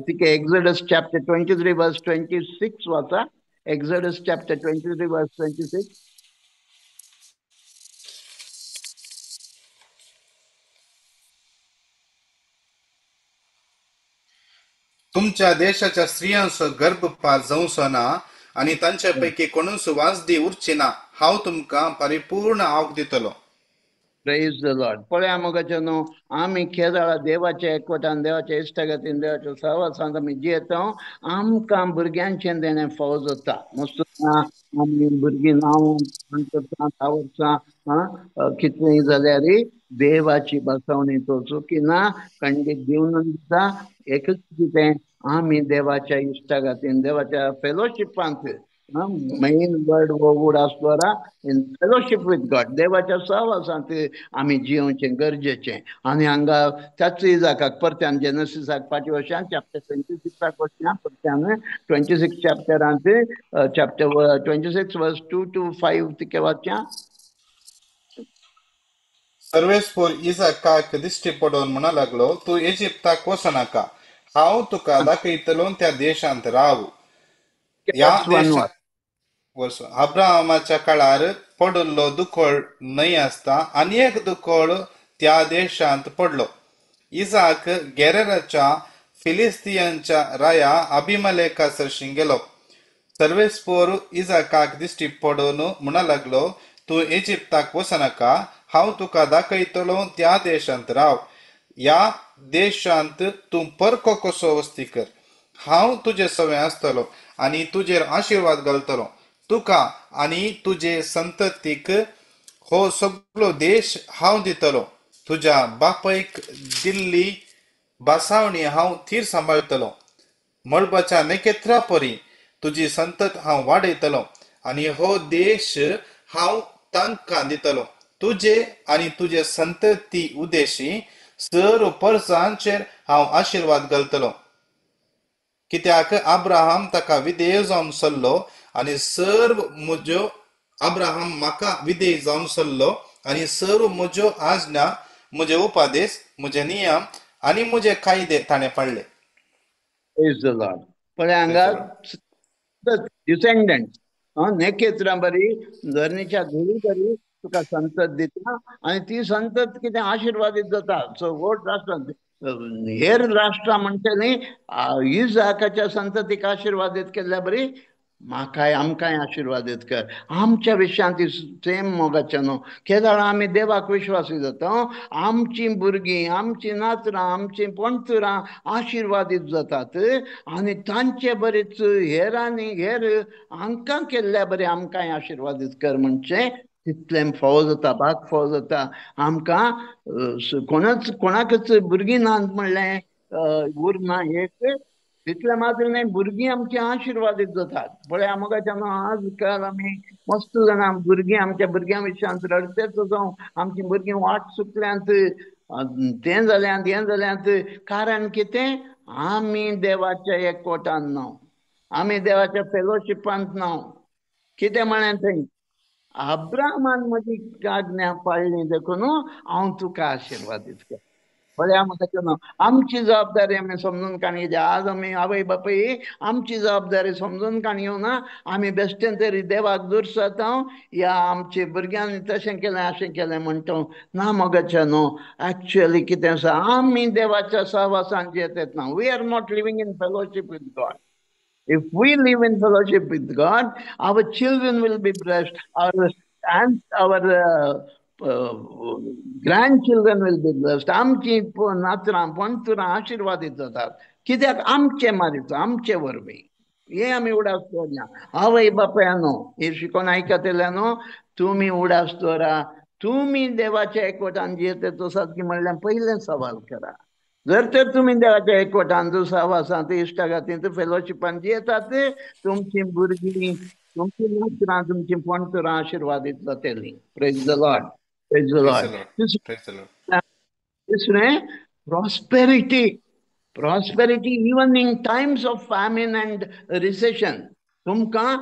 तिके एक्झोडस चॅप्टर 23 वर्स 26 वाचा. एक्झोडस चॅप्टर 23 वर्स 26. तुमच्या देशाच्या स्त्रियांचो गर्भपात जावचो ना आनी तांचे पैकी कोणूच वाजदी उरची ना. हांव तुमकां परिपूर्ण आवक दितलो. Praise the Lord. पळया मोगाचे न्हू आमी केदाळा देवाच्या एकवटान देवाच्या इश्टागतीन देवाच्या सहवासांत आमी जियेता. आमकां भुरग्यांचें देणें फावो जाता. मस्तूर आमी भुरगीं न्हांवन 5 वर्सां कितलीं जाल्यार देवाची बसवणी तो चुकिना. खंडीत दिवन दिता. एकच कितें आमी देवाच्या इश्टागतीन देवाच्या फेलोशिपांत मेन वर्ड वो वूड आसलो इन फेलोशिप विथ गॉड देवाच्या सहवासांत आमी जियोवचें गरजेचें. आनी हांगा त्याच इजाकाक परत्यान जेनेसिसाक फाटी वचया चॅप्टर 26 वचया. परत्यान 26 चॅप्टरांत चॅप्टर 26 वर्स 2 to 5 तिके वाचया. सर्वेस्पोर इजाकाक दिश्टी पडोवन म्हणा लागलो, तू इजिप्ताक वचनाका, हांव तुका दाखयतलो त्या देशांत राव. या देशांत अब्राहमाच्या काळार पडलो दुखळ न्हय आसता आनी एक दुखळ त्या देशांत पडलो. इजाक गेरेराच्या फिलिस्तियांच्या राया अभिमलेकासरशी गेलो. सर्वेस्पोर इजाकाक दिश्टी पडोवन म्हणा लागलो, तू इजिप्ताक वचनाका, हांव तुका दाखयतलो त्या देशांत राव. या देशांत तूं परको कसो वस्ती कर. हांव तुजे सवे आसतलो आनी तुजेर आशीर्वाद घालतलो. तुका आनी तुजे संततीक हो सगळो देश हांव दितलो. तुज्या बापायक दिल्ली बासावणी हांव थीर सांबाळतलो. मळबाच्या नखेत्रा परी तुजी संतत हांव वाडयतलो आनी हो देश हांव तांकां दितलो. तुजे आनी तुजे संतती उद्देशी सर्व परसांचेर हांव आशीर्वाद घालतलो. कित्याक अब्राहम ताका विधेय जावन चल्लो आनी सर्व म्हज्यो अब्राहम म्हाका विधेय जावन चल्लो आनी सर्व म्हज्यो आज्ञा, म्हजे उपादेश, म्हजे नियम आनी म्हजे कायदे ताणें पाळले. Praise the Lord. पळय हांगा डिसेंडंट नेकेत्रां बरी धरणीच्या धुळी बरी तुका संतत दिता आनी ती संतत कितें आशिर्वादीत जाता. सो वोट राष्ट्रांत हेर राष्ट्रां म्हणटली इजाकाच्या संततीक आशिर्वादीत केल्ल्या बरी म्हाकाय आमकांय आशिर्वादीत कर. आमच्या विशयांत सेम मोगाचें न्हू. केदाळ आमी देवाक विश्वासी जाता. आमची भुरगीं, आमची नातरां, आमची पणतुरां आशिर्वादीत जातात आनी तांचे बरेच हेरांनी हेर हांकां केल्ल्या बरें आमकांय आशिर्वादीत कर म्हणचें तितलें फावो जाता, भाग फावो जाता. आमकां कोणाकच भुरगीं नात म्हणलें उरना एक तितले मात्र न्हय, भुरगीं आमची आशिर्वादीत जातात. पळय मोगाच्यान आज काल आमी मस्त जाणां भुरगीं आमच्या भुरग्यां विशयांत रडटेच जावं आमची भुरगीं वाट चुकल्यांत तें जाल्यांत कारण कितें आमी देवाच्या एकवटान ना, आमी देवाच्या फेलोशिपांत ना. कितें म्हळें थंय अब्राहमान म्हजी आज्ञा पाळ्ळी देखून हांव तुका आशिर्वादीत कर. पळया म्हाका आमची जबाबदारी आमी समजून काणयो. आज आमी आवय बापूय आमची जबाबदारी समजून काणयो ना. आमी बेश्टेन तरी देवाक दूर जाता या आमच्या भुरग्यांनी तशें केलें अशें केलें म्हणटा ना. मोगाचें न्हू. एक्चुअली कितें आसा आमी देवाच्या सहवासान जियेतात ना. We are not living in fellowship with God. If we live in fellowship with God, our children will be blessed. Our grand will be blessed. आमची नातरां पणतुरां आशिर्वादीत जातात. कित्याक आमचे मारिचो आमचे वरवीं. हे आमी उडास दवरया. आवय बापयानो, हे शिकोन आयकतल्यानो, तुमी उडास दवरा. तुमी देवाच्या एकवटान जियेत आसात की म्हणल्यार पयलें सवाल करा. जर तर तुमी देवाच्या एकवटान सहवासांत इश्टागतींत फेलोशिपान जियेतात, तुमची भुरगीं, तुमची नातरां, तुमची पणतुरां आशिर्वादीत जातलीं. Praise the Lord. Praise the Praise the Lord. Lord. Praise the Lord. दुसरें prosperity. Prosperity even in times of famine and recession. तुमकां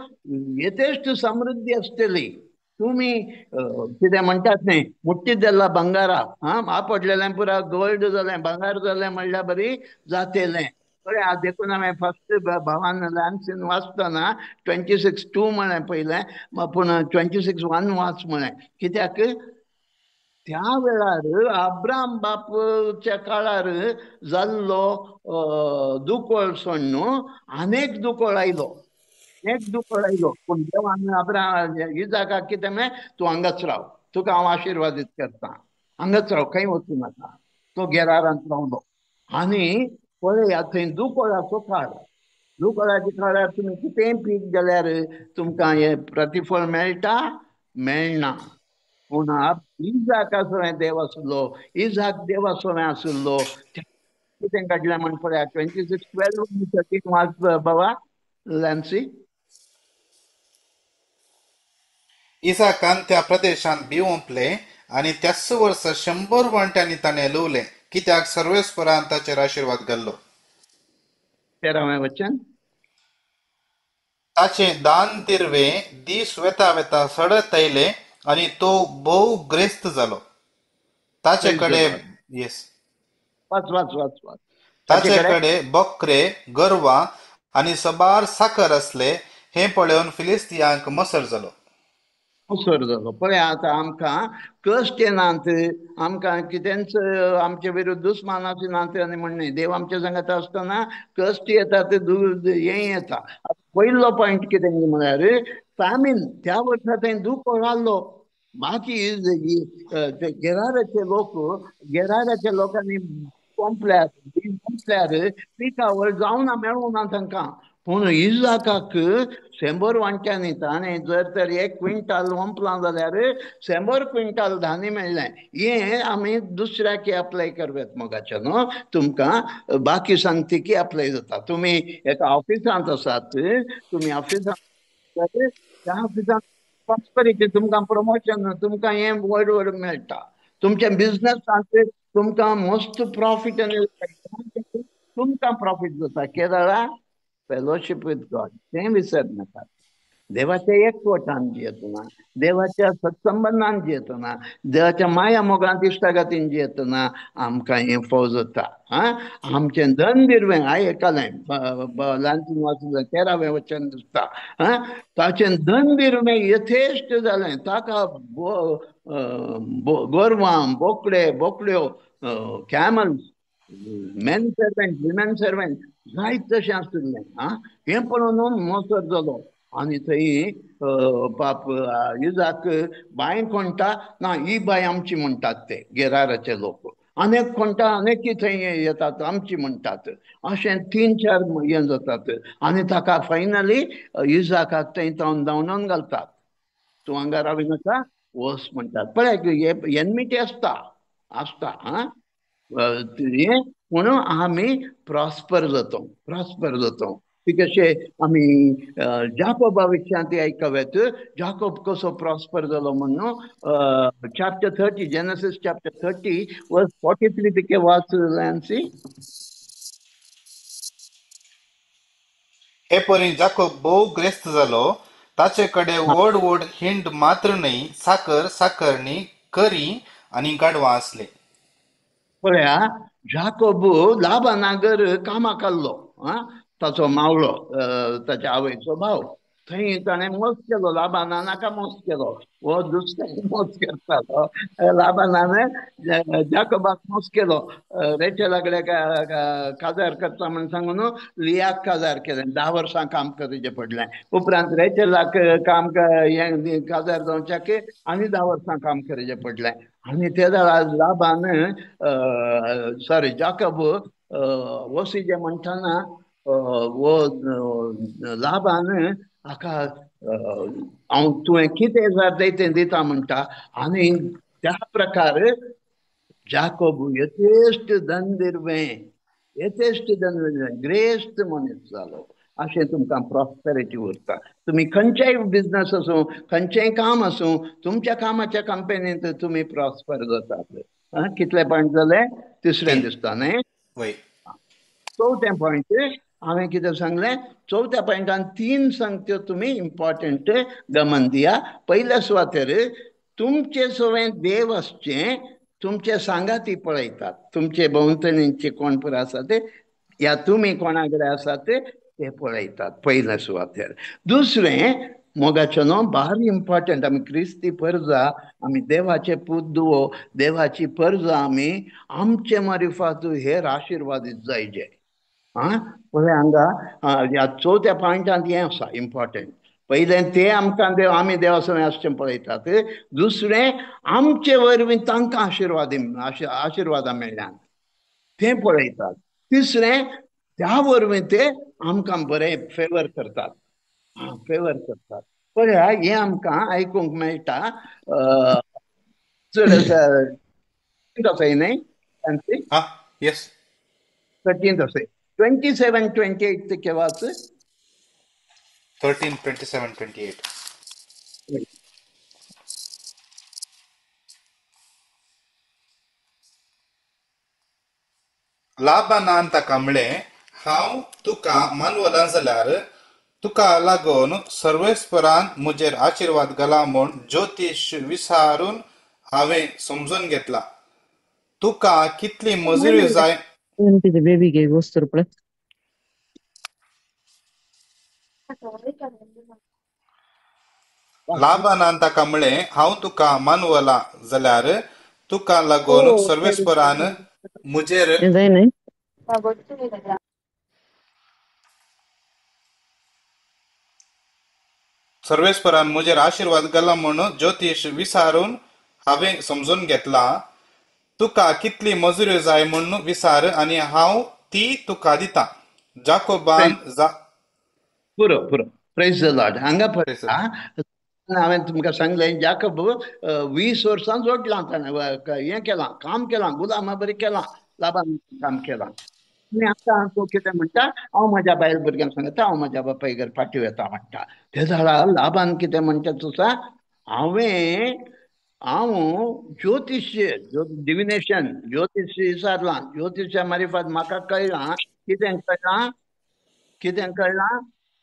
यथेश्ट समृद्धी आसतली. तुमी कितें म्हणटात न्ही, मुठ्ठीत जाल्ला बंगारा, पडलेलें पुरा गोल्ड जालें, भांगार जालें म्हणल्यार बरी जातेलें. बरें, हांव देखून हांवें फर्स्ट भावान लॅन्सीन वाचतना 26:2 म्हळें पयलें, पूण 26:1 वाच म्हळें. कित्याक त्या वेळार अब्राम बापूच्या काळार जाल्लो दुकोळ सोड न्हू, आनेक दुकोळ आयलो. एक दुकोळ आयलो, पूण देवान इजाकाक कितें म्हळें, तूं हांगाच राव, तुका हांव आशिर्वादीत करतां, हांगाच राव, खंय वचूं नाका. तो गेरारांत रावलो. आनी पळया, थंय दुकोळाचो काळ. दुकोळाच्या काळार तुमी कितेंय पीक जाल्यार तुमकां हें प्रतिफळ मेळटा, मेळना. पूण इजाकाचो देव आसलो, इजाक देवाचो आसलो. कितें काडलें म्हण पळया, 26:12-13 वाच बाबा लॅन्सी. इसाकान त्या प्रदेशांत भिवंपले आनी त्याच वर्सा 100 वांट्यांनी ताणें लुवलें, कित्याक सर्वेस्परान ताचेर आशिर्वाद घाल्लो. 13वें वचन. ताचे दान तिरवे दीस वेता वेता सडत आयले आनी तो भोव ग्रेस्त जालो. ताचे कडेन येस वाच वाच वाच वाच. ताचे कडेन बकरे, गोरवां आनी सबार साकर असले. हें पळोवन फिलिस्तियांक मसर जालो. उसर जालो. पळय, आतां आमकां कश्ट येनात, आमकां कितेंच आमचे विरुद्ध दुस्मानाची नात आनी म्हणणे. देव आमच्या सांगात आसतना कश्ट येतात, हें येता. पयलो पॉयंट कितें म्हळ्यार फॅमिन. त्या वर्सा थंय दुकोळ आसलो. बाकी गेराराचे लोकांनी पंपल्यार पिकावळ जावना, मेळूं ना तांकां. पूण इजाकाक 100 वांट्यांनी ताणें जर तर 1 क्विंटाल वंपलां जाल्यार 100 क्विंटाल धान्य मेळ्ळें. हें आमी दुसऱ्याक अप्लाय करवेत मोगाचें न्हू. तुमकां बाकी सांगती अप्लाय जाता. तुमी एका ऑफिसांत आसात, तुमी ऑफिसांत त्या ऑफिसांत प्रॉस्पेरिटी, तुमकां प्रमोशन, तुमकां हें व्हड व्हड मेळटा. तुमच्या बिझनसांत तुमकां मोस्ट प्रॉफीट तुमकां प्रॉफीट जाता. केरळा फेलोशिप विथ गॉड, तें विसरनाकात. देवाच्या एकवटान जियेतना, देवाच्या सत्संबंधान जियेतना, देवाच्या माया मोगांत इश्टागतीन जियेतना आमकां हें फळ जाता. आमचें धन बिरवें, आयकलें ल्हानसून वाचलें 13वें वचन दिसता. ताचें धन बिरवें यथेश्ट जालें. ताका गोरवां, बोकडे, बोकड्यो, camels, men servant, women servant जायत तशें आसलें. हें पळोवन मोसर जालो. आनी थंय बाप इजाक बांय खणटा, ना ही बाय आमची म्हणटात ते गेराराचे लोक. अनेक खणटा, अनेकी थंय येतात, आमची म्हणटात. अशें 3-4 हें जातात. आनी ताका फायनली इजाकाक थंय धांवडावन घालतात. तूं हांगा रावी नाका, वस म्हणटात. पळय, एनमिटी आसता. म्हणून आमी प्रॉस्पर जातो. ती कशें आमी जाकोबा विशयां ती आयकवेत. जाकोब कसो प्रॉस्पर जालो म्हणून चॅप्टर 30, जेनेसिस चॅप्टर 30 वर्स 43 तिके वाच लॅन्सी. हे परी जाकोब भोव ग्रेस्त जालो. ताचे कडेन व्हड व्हड हिंड मात्र न्हय, साकर, साकरणी, करी आनी गाडवां आसले. पळया, जाकोब लाबानागर कामाक आसलो. ताचो मावळो, ताच्या आवयचो भाव. थंय ताणें मोस केलो, लाबाना नाका मोस केलो, हो दुसऱ्याक मोस करतालो. लाबानान जाकोबाक मोस केलो. रेचेलाकडे काजार करता म्हणून सांगून लियाक काजार केलें. 10 वर्सां काम करचें पडलें. उपरांत रेचेलाक काम काजार जावच्याक आनी 10 वर्सां काम करचें पडलें. आनी ते लाबान सॉरी जाकोब वसी जे म्हणटाना वो लाबान हाका हांव तुवें कितें जाय तें दिता म्हणटा. आनी त्या प्रकार जाकोब यथेश्ट धन दिरवें, यथेश्ट धन दिरवें, ग्रेस्त मनीस जालो. अशें तुमकां प्रॉस्पेरिटी उरता. तुमी खंयचेय बिझनस आसूं, खंयचेय काम आसूं, तुमच्या कामाच्या कंपनींत तुमी प्रॉस्पर जातात. कितले पॉयंट जाले? तिसरें दिसता न्ही. वय चौथें पॉयंट हांवें कितें सांगलें? चौथ्या पॉयंटान 3 संगत्यो तुमी इम्पॉर्टंट गमन दिया. पयल्या सुवातेर तुमचे सवय देव आसचें, तुमचे सांगाती पळयतात. तुमचे भोंवतणीचे कोण पळय आसा ते, या तुमी कोणाकडे आसात ते पळयतात पयल्या सुवातेर. दुसरें मोगाचें न्हू, भारी इम्पॉर्टंट. आमी क्रिस्ती परजा, आमी देवाचे पुद्दुवो, देवाची परजा आमी आमचे मारिफात हेर आशिर्वादीत जायचे. पळय हांगा ह्या चौथ्या पॉयंटांत हें आसा इम्पॉर्टंट. पयलें तें आमकां देव, आमी देवा सवय आसचें पळयतात. दुसरें आमचे वरवीं तांकां आशिर्वादां मेळ्ळ्यात तें पळयतात. तिसरें त्या वरवीं ते आमकां बरें फेवर करतात. फेवर करतात. पळया हें आमकां आयकूंक मेळटा. चड न्ही हाँ यस 13th of 27, 28 के बाद 13, 27, 28 लाबानान ताका म्हणलें, हांव तुका मानवला जाल्यार तुका लागून सर्वेस्परान म्हजेर आशीर्वाद घाला म्हूण ज्योतिश विचारून हांवें समजून घेतला. तुका कितली मजुरी जाय. the baby gave us the play. लाबानान ताका म्हणलें, हांव तुका मानवला जाल्यार तुका लागून सर्वेस्परान म्हजेर Is that name? सर्वेस्परान म्हजेर आशीर्वाद घाला म्हूण ज्योतिश विचारून हांवें समजून घेतला. तुका कितली मजुरी जाय म्हूण विचार आनी हांव ती तुका दितां. जाकोबान पुरो प्रेज द लॉर्ड. हांगा Praise the पळय हांवें तुमकां सांगलें जाकोब 20 वर्सां जोडलां. ताणें हें केलां, काम केलां, गुलामा बरी केलां, लाबान काम केलां. आनी आतां तो कितें म्हणटा, हांव म्हाज्या बायल भुरग्यांक सांगता, हांव म्हाज्या बापायगेर फाटीं वता म्हणटा. ते जाणा लाबान कितें म्हणटा तुसा, हांव ज्योतिश डिविनेशन ज्योतिश विचारलां. ज्योतिशा मारिफात म्हाका कळलां. कितें कळलां?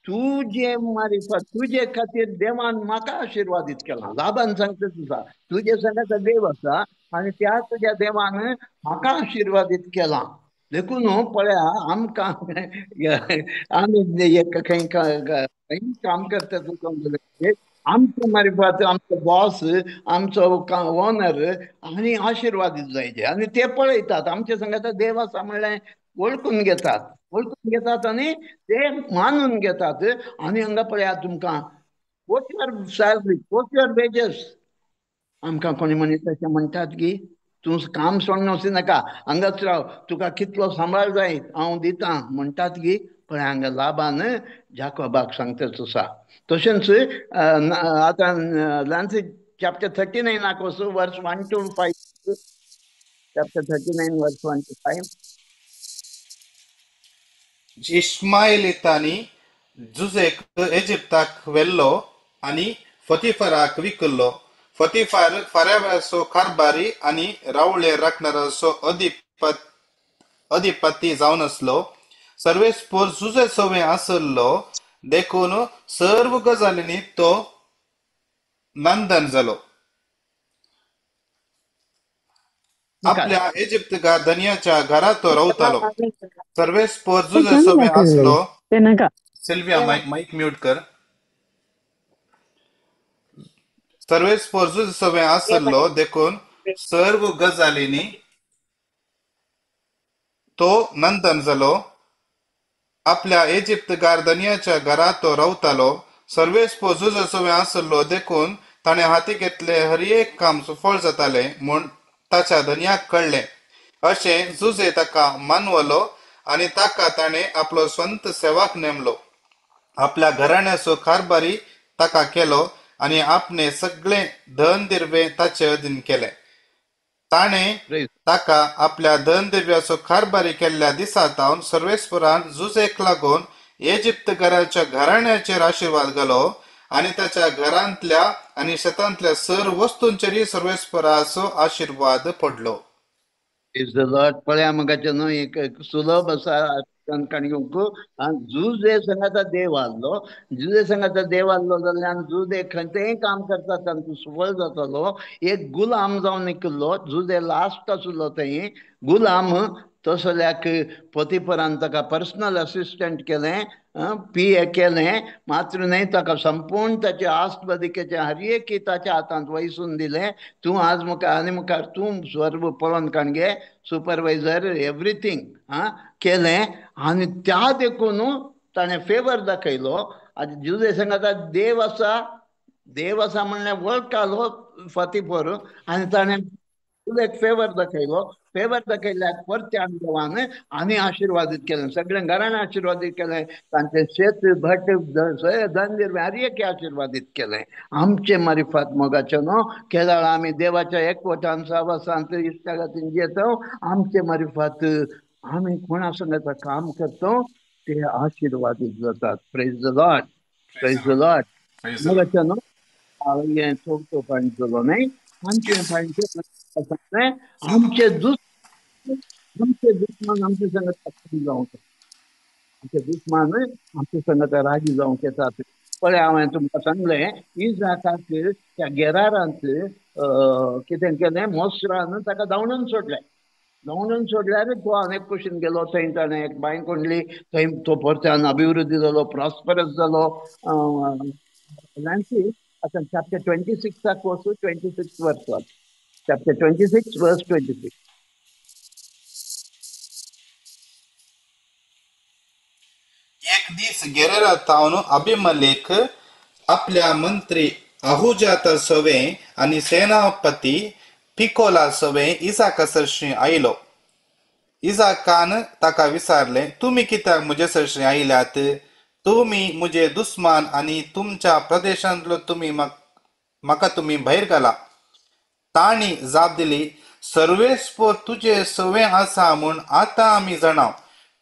तुजे मारिफात, तुजे खातीर देवान म्हाका आशिर्वादीत केलां. लाबान सांगता तुका, तुजे सांगाता देव आसा आनी त्या तुज्या देवान म्हाका आशिर्वादीत केलां. देखून पळया आमकां आमी खंय काम करता आमच्या मारिफात आमचो बॉस, आमचो ओनर आनी आशिर्वादीत जायचे. आनी ते पळयतात आमचे सांगाता देव आसा म्हणलें वळखून घेतात आनी ते मानून घेतात. आनी हांगा पळया तुमकां what your salary, what your wages. आमकां कोणी मनीस अशें म्हणटात की तूं काम सोडून वचूं नाका, हांगाच राव, तुका कितलो सांबाळ जाय हांव दितां म्हणटात की. पण हांगा लाबान जाकोबाक सांगता तुसा. तशेंच आतां लान्सी चॅप्टर 39 वचूं, वर्स 1 to 5. चॅप्टर 39 वर्स 1 to 5. इश्माएलितांनी जुजेक इजिप्ताक व्हेल्लो आनी फतिफराक विकल्लो. फतिफार फाऱ्यावेळाचो कारभारी आनी रावळे राखणाराचो अधिपती जावन आसलो. सर्वेस्पर जुजे सवय आसलो. देखून सर्व गजालींनी तो नांदन जालो. आपल्या इजिप्त धन्याच्या घरात तो रावतालो. सर्वेस्पर जुजे सवय आसलो. Penaka. सिल्विया माईक म्यूट कर. सर्वेच पोरजूज सवे आसल्लो देखून सर्व गजालींनी तो नंदन जालो. आपल्या इजिप्त गार्दनियाच्या घरात तो रावतालो. सर्वेच पोरजूज सवे आसल्लो देखून ताणे हाती घेतले हर एक काम सफळ जाताले म्हूण ताच्या धन्याक कळले. अशें जुजे ताका मानवलो आनी ताका ताणे आपलो स्वंत सेवाक नेमलो. आपल्या घराण्याचो कारभारी ताका केलो आनी आपणे सगळे धन दिर्वे ताचे अधीन केले. ताणे Praise. ताका आपल्या धन दिव्याचो कारभारी केल्ल्या दिसा तावन सर्वेस्परान जुजेक लागून इजिप्त घराण्याचेर आशीर्वाद घालो आनी ताच्या घरांतल्या आनी शेतांतल्या सर्व वस्तूंचेरय सर्वेस्पराचो आशीर्वाद पडलो. Praise the Lord. पळया मगाच्या न्हू एक सुलभ असा कणकणीक जुजे संघाचा देव आसलो. जुजे संघाचा देव आसलो जाल्यार जुजे खंयचेय काम करता तांचो सफळ जातालो. एक गुलाम जावन निकल्लो. जुजे लास्ट आसलो थंय गुलाम. तसल्याक पोतिफरान ताका पर्सनल असिस्टंट केलें. पीए केलें. मात्र न्हय ताका संपूर्ण ताचे आस्पदिकेचे हर एक ताच्या हातांत वयसून दिलें. तूं आज मुखार आनी मुखार तूं सर्व पळोवन काणगे सुपरवायझर एवरीथींग केलें. आनी त्या देखून ताणें फेवर दाखयलो. आतां जुजे संघाचा देव आसा म्हणल्यार वळखलो फतीफर आनी ताणें एक फेवर दाखयलो. फेवर दाखयल्याक परत्यान देवान आनी आशिर्वादीत केलें. सगळ्या घरान आशिर्वादीत केलें. तांचे शेत भट धन दिर्वे हर एक आशिर्वादीत केलें. आमचे मारिफात मोगाचे न्हू केदाळ आमी देवाच्या एकवटान सावासांत इश्टागतीन येतो. आमचे मारिफात आमी कोणा संगत काम करतो ते आशिर्वादीत जातात. Praise the Lord. Praise the lord. मोगाचे न्हू हें चवथो पॉयंट जालो न्हय. आमचे पॉयंट आमचे दुश्मन आमचे संगत जावंक आमचे दुश्मन आमचे संगत राजी जावंक येतात. पळय हांवें तुमकां सांगलें इजाकाक त्या गेरारांत कितें केलें मोसरान ताका धांवडून सोडलें. धांवडून सोडल्यार तो आनीक कुशीन गेलो. थंय ताणें एक बांयक कोंडली. थंय तो परत्यान अभिवृद्धी जालो. प्रॉस्परस जालो. नांची आतां चॅप्टर 26 वचूं. 26 वर्स chapter 26 verse 26. एक दीस गेरेरा तावन अभिमलेख आपल्या मंत्री अहुजाता सवे आनी सेनापती पिकोला सवे इजाका सरशी आयलो. इजाकान ताका विचारले, तुमी कित्याक म्हजे सरशी आयल्यात? तुमी म्हजे दुस्मान आनी तुमच्या प्रदेशांतलो म्हाका तुमी भायर घाला. ताणी जाप दिली, सर्वेस्पर तुजे सवे आसा म्हूण आतां आमी जाणाव.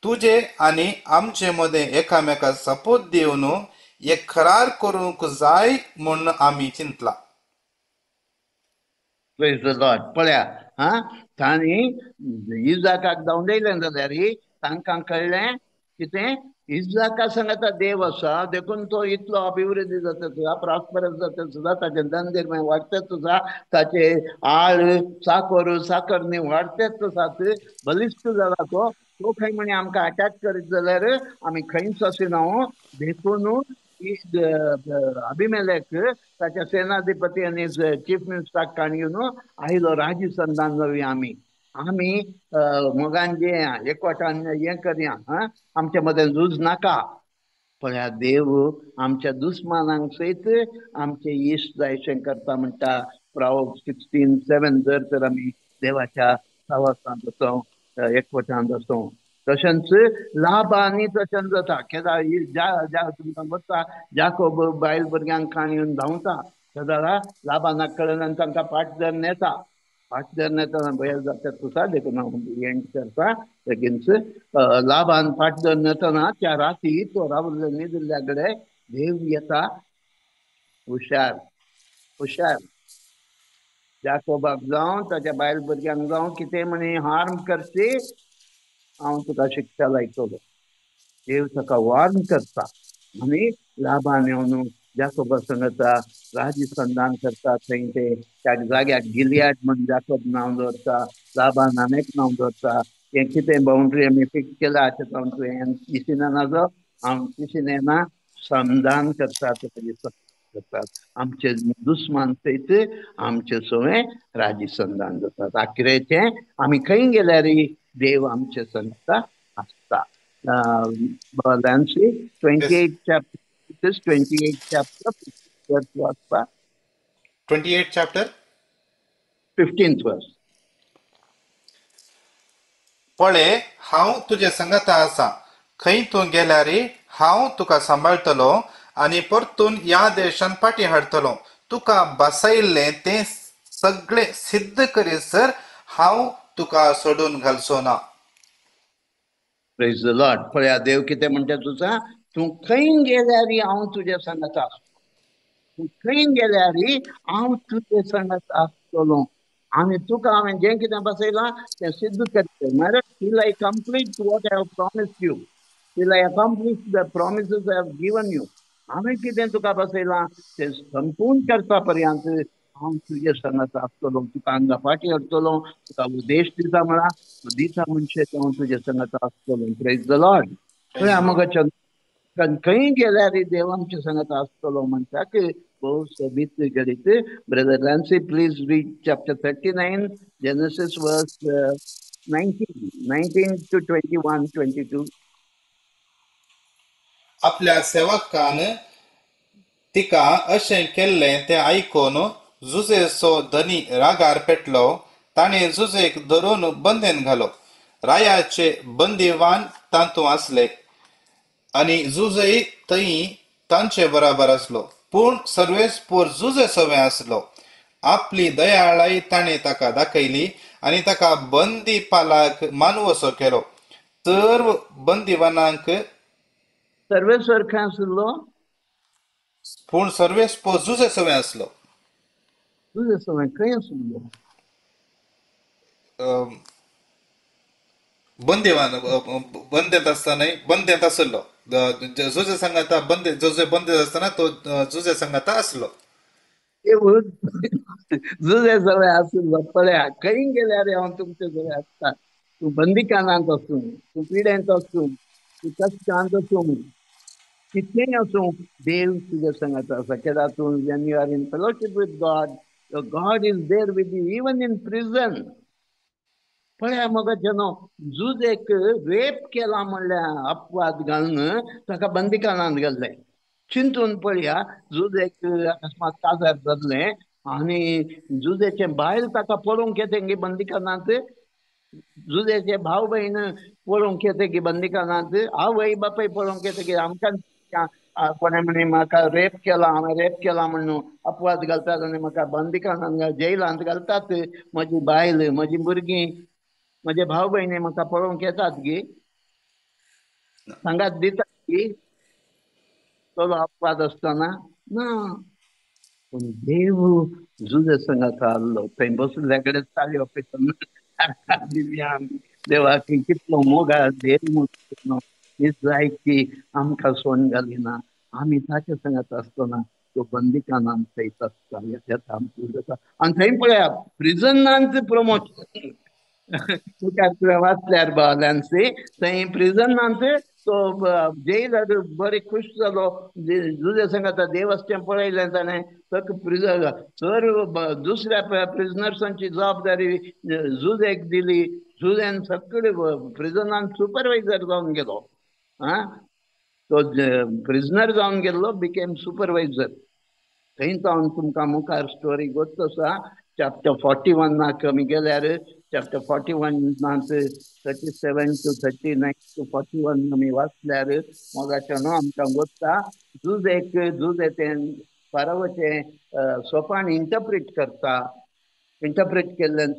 तुजे आनी आमचे मदें एकामेकाक सपोत दिवन एक करार करूंक जाय म्हूण आमी चिंतला. Praise the Lord. पळया तांणी इजाकाक धांवडयलें जाल्यार तांकां कळ्ळें कितें इजाका संगता देव आसा देखून तो इतलो अभिवृद्धी जाता सुद्दां प्रॉस्परस जाता सुद्दां ताचे धनदिर्मे वाडटेच आसा. ताचे आळ साकर न्ही वाडटेच आसात. बलिश्ट जाला तो खंय म्हणे आमकां अटॅक करीत जाल्यार आमी खंयच अशें देखून अभिमेलेक ताच्या सेनाधिपती आनी चीफ मिनिस्टराक काणयून आयलो. राजी संधान जावया आमी मोगान जेया एकवटान हें करया. आमचे मदें झूज नाका. पळया देव आमच्या दुस्मानांक सयत आमचे इश्ट जायशें करता म्हणटा. Proverbs 16:7 जर तर आमी देवाच्या सावासांत आसूं एकवटान आसूं. तशेंच लाबानी तशें जाता. केदार तुमकां बसता जाकोब बायल भुरग्यांक काणयून धांवता. केदार लाबानाक कळना आनी तांकां फाट नेता. भयल जाता तुसा देखून हांव एंड करता बेगीनच. लाबान फाट धर नेतना त्या राती तो रावल्लो न्हिदिल्ल्या कडेन देव येता. हुशार जाकोबाक जावं ताच्या बायल भुरग्यांक जावं कितें म्हणे हार्म करची हांव तुका शिक्षा लायतलो. देव ताका वॉर्न करता आनी लाबान येवन जाकोबा संगता राजी संधान करता. थंय ते त्या जाग्याक गिलियाड म्हण जाकोब नांव दवरता. लाबान आनीक नांव दवरता. हें कितें बाउंड्री आमी फिक्स केला हाचे जावन तुवें दिशिना नाजो हांव दिशिना संधान करता तुका दिसता. जातात. आमचे दुस्मान थंयच आमचे सगळे राजी संधान जातात. आखरेचे आमी खंय गेल्यार देव आमचे संगता आसता. Nancy, Yes. 28 chapter, this 28 chapter, verse वाचपा. 28 chapter. 15th verse. पळे हांव तुजे संगता आसा, खंय तूं गेल्यारी हांव तुका सांबाळटलो आनी परतून ह्या देशांत फाटीं हाडटलो. तुका बसयल्लें तें सगळें सिद्ध करीसर हांव तुका सोडून घालचो ना. Praise the Lord. पळया देव कितें म्हणटा तुका, तूं खंय गेल्यार हांव तुजे संगता आसता. तूं खंय गेल्यार हांव तुजे संगता आसतलो आनी तुका हांवें जें कितें बसयलां तें सिद्ध करतलें. म्हळ्यार till I complete what I have promised you, till I accomplish the promises I have given you. हांवें कितें तुका बसयलां तें संपूर्ण करता पर्यंत हांव तुजे संगता आसतलो. तुका हांगा फाटीं हाडटलो, तुका उपदेश दिता म्हळ्यार दिता म्हणचे हांव तुजे संगता आसतलो. Praise the Lord. पळय आमकां खंय गेल्यार देव आमचे संगता आसतलो म्हणटाक भोव सोबीत करीत. Brother Lancy, please read chapter 39, Genesis verse 19 to 21, 22. आपल्या सेवकान तिका अशें केल्लें तें आयकून जुजेचो धनी रागार पेटलो. ताणें जुजेक धरून बंदेन घालो. रायाचे बंदीवान तांतू आसले आनी जुजय थंय तांचे बराबर आसलो. पूण सर्वेस्पूर जुजे सवे आसलो. आपली दयाळाय ताणें ताका दाखयली आनी ताका बंदीपालाक मानवसो केलो. सर्व बंदीवानांक सर्वेस्वर खंय आसलो? पूण सर्वेस्पूर जुजे सवे आसलो. तुजे सवय खंय आसलो? बंदेत असताना बंदेत असलो. जुजे संगता बंदे जुजे बंदेत असताना तो जुजे संगता असलो. जुजे सवय आसलो. पळया खंय गेल्यार हांव तुमचे सवय आसता. तूं बंदिखानांत आसूं, तूं पिड्यांत आसूं, तूं कश्टांत आसूं, कितेंय आसूं, देव तुजे संगता आसा. कित्याक तूं when you are in fellowship with God, your God is there with you even in prison. पळया मगो जुजेक रेप केला म्हणल्यार अपवाद घालून ताका बंदिखानांत घाल्लें. चिंतून पळया, जुजेक अकस्मात काजार जाल्लें आनी जुजेचे बायल ताका पळोवंक येते गे बंदिखानांत. जुजेचे भाव भयण पळोवंक येते गे बंदिखानांत. आवय बापाय पळोवंक येते गे आमकां कोणें म्हणे म्हाका रेप केला, हांवें रेप केला म्हणून अपवाद घालतात आनी म्हाका बंदिखानांत जेलांत घालतात. म्हजी बायल, म्हजी भुरगीं, म्हजे भाव भयणी म्हाका पळोवंक येतात गे, सांगात दितात गे तो अपवाद आसतना ना. पूण देव जुजे संगत आसलो. थंय बसले कडेन ताळयो पितून देवाक कितलो मोगाळ देव म्हणून हीच जाय की आमकां सोन घालिना. आमी ताचे संगत आसतना तो बंदिखानांत थंय आसता. आनी थंय पळया प्रिजनांत प्रमोशन. तुवें वाचल्यार बावल्यांसी थंय प्रिजनांत तो जेलर बरें खुश जालो. जुजे संगता देव आसचें पळयलें ताणें. सर्व दुसऱ्या प्रिजनर्सांची जबाबदारी जुजेक दिली. जुजेन सगळे प्रिजनांत सुपरवायझर जावन गेलो. तो प्रिजनर जावन गेल्लो, बिकेम सुपरवायझर. थंय जावन तुमकां मुखार स्टोरी गोश्ट आसा. चॅप्टर 41 आमी गेल्यार चॅप्टर 41 37 to 39 to 41 आमी वाचल्यार मोगाचें न्हू आमकां गोश्टा जुजे तें फारावाचें सोपान इंटरप्रीट करता. इंटरप्रीट केल्ल्यान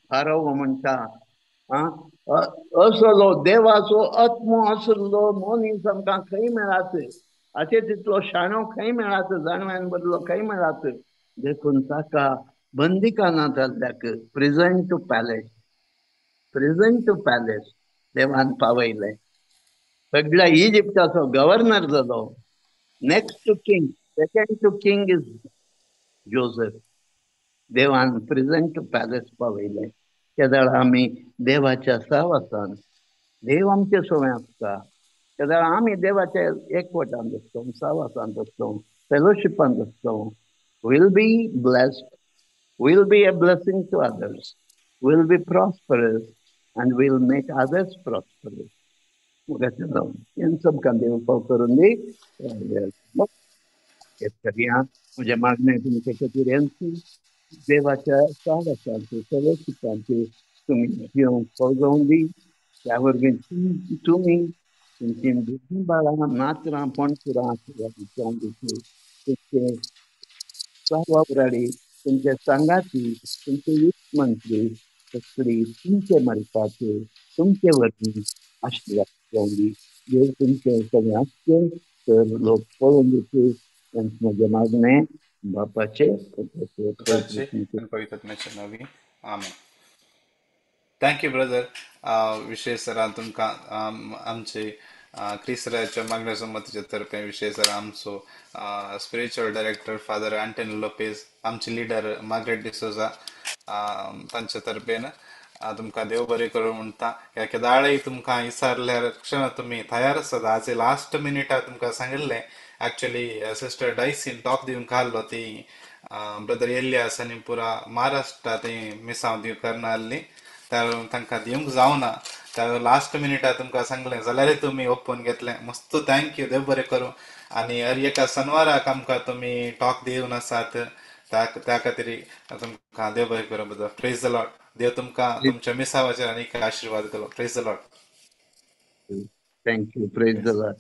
फाराव म्हणटा असलो देवाचो आत्मो आसलो मनीस आमकां खंय मेळात. अशें तितलो शाणो खंय मेळात, जाणव्यान बदलो खंय मेळात. देखून ताका बंदिखानांत घाल्ल्याक प्रिझन टू पॅलेस देवान पावयलें. सगळ्या इजिप्टाचो गव्हर्नर जालो. Next to king, second to king is Joseph. देवान प्रिझन टू पॅलेस पावयलें. केदाळ आमी देवाच्या सावासान, देव आमचे सवय आसता. केदाळ आमी देवाच्या एकवटान आसता, सावासान आसता. fellowship understanding, will be blessed, will be a blessing to others, will be prosperous, and will make others prosperous. In some condition, करूया म्हणजे मागण्या तुमच्या खातीर देवाच्या साहसांचे फellowshiपांचे तुम्ही घेवन पळोवंदी त्या वरवीं तुम्ही तुमची भुरगीं बाळां नातरां पणसुरां आशिर्वाद तुमचे सहवावराडी तुमचे सांगाती तुमचे यूथ मंत्री सगळी तुमचे मालकाचे तुमचे वरवीं आशिर्वाद घेवंदी देव तुमचे सगळें आसचे तर लोक पळोवन दिवचे म्हजे मागणें बापाचे पिताचे आणि पवित्र आत्म्याचे नावी आमेन. Thank you brother. विशेष सर तुमकां आमचे क्रिस्राच्या मागण्या संमतीच्या तर्फे विशेष सर आमचो spiritual director father Antony Lopez, आमचे लिडर मार्गरेट डिसोजा तांच्या तर्फेन तुमकां देव बरें करूं म्हणटा. ह्या दाळय तुमकां विचारल्यार क्षण तुम्ही तयार आसात. आज लास्ट मिनिटार तुमकां सांगिल्लें ऍक्च्युअली सिस्टर डायसीन टॉक दिवंक आहलो ती ब्रदर एलियास आनी पुरा महाराष्ट्रा ती मिसांव दिवं करना आहली तांकां दिवंक जावना. त्या लास्ट मिनिटार तुमकां सांगलें जाल्यार तुमी ओपून घेतलें. मस्त थँक्यू, देव बरें करूं. आनी हर एका शनिवाराक आमकां तुमी टॉक दिवन आसात त्या खातीर तुमकां देव बरें करूं ब्रदर. Praise the lord. देव तुमकां तुमच्या मिसावाचेर आनीक आशिर्वाद करूं. Praise the lord. Thank you. Praise the Lord.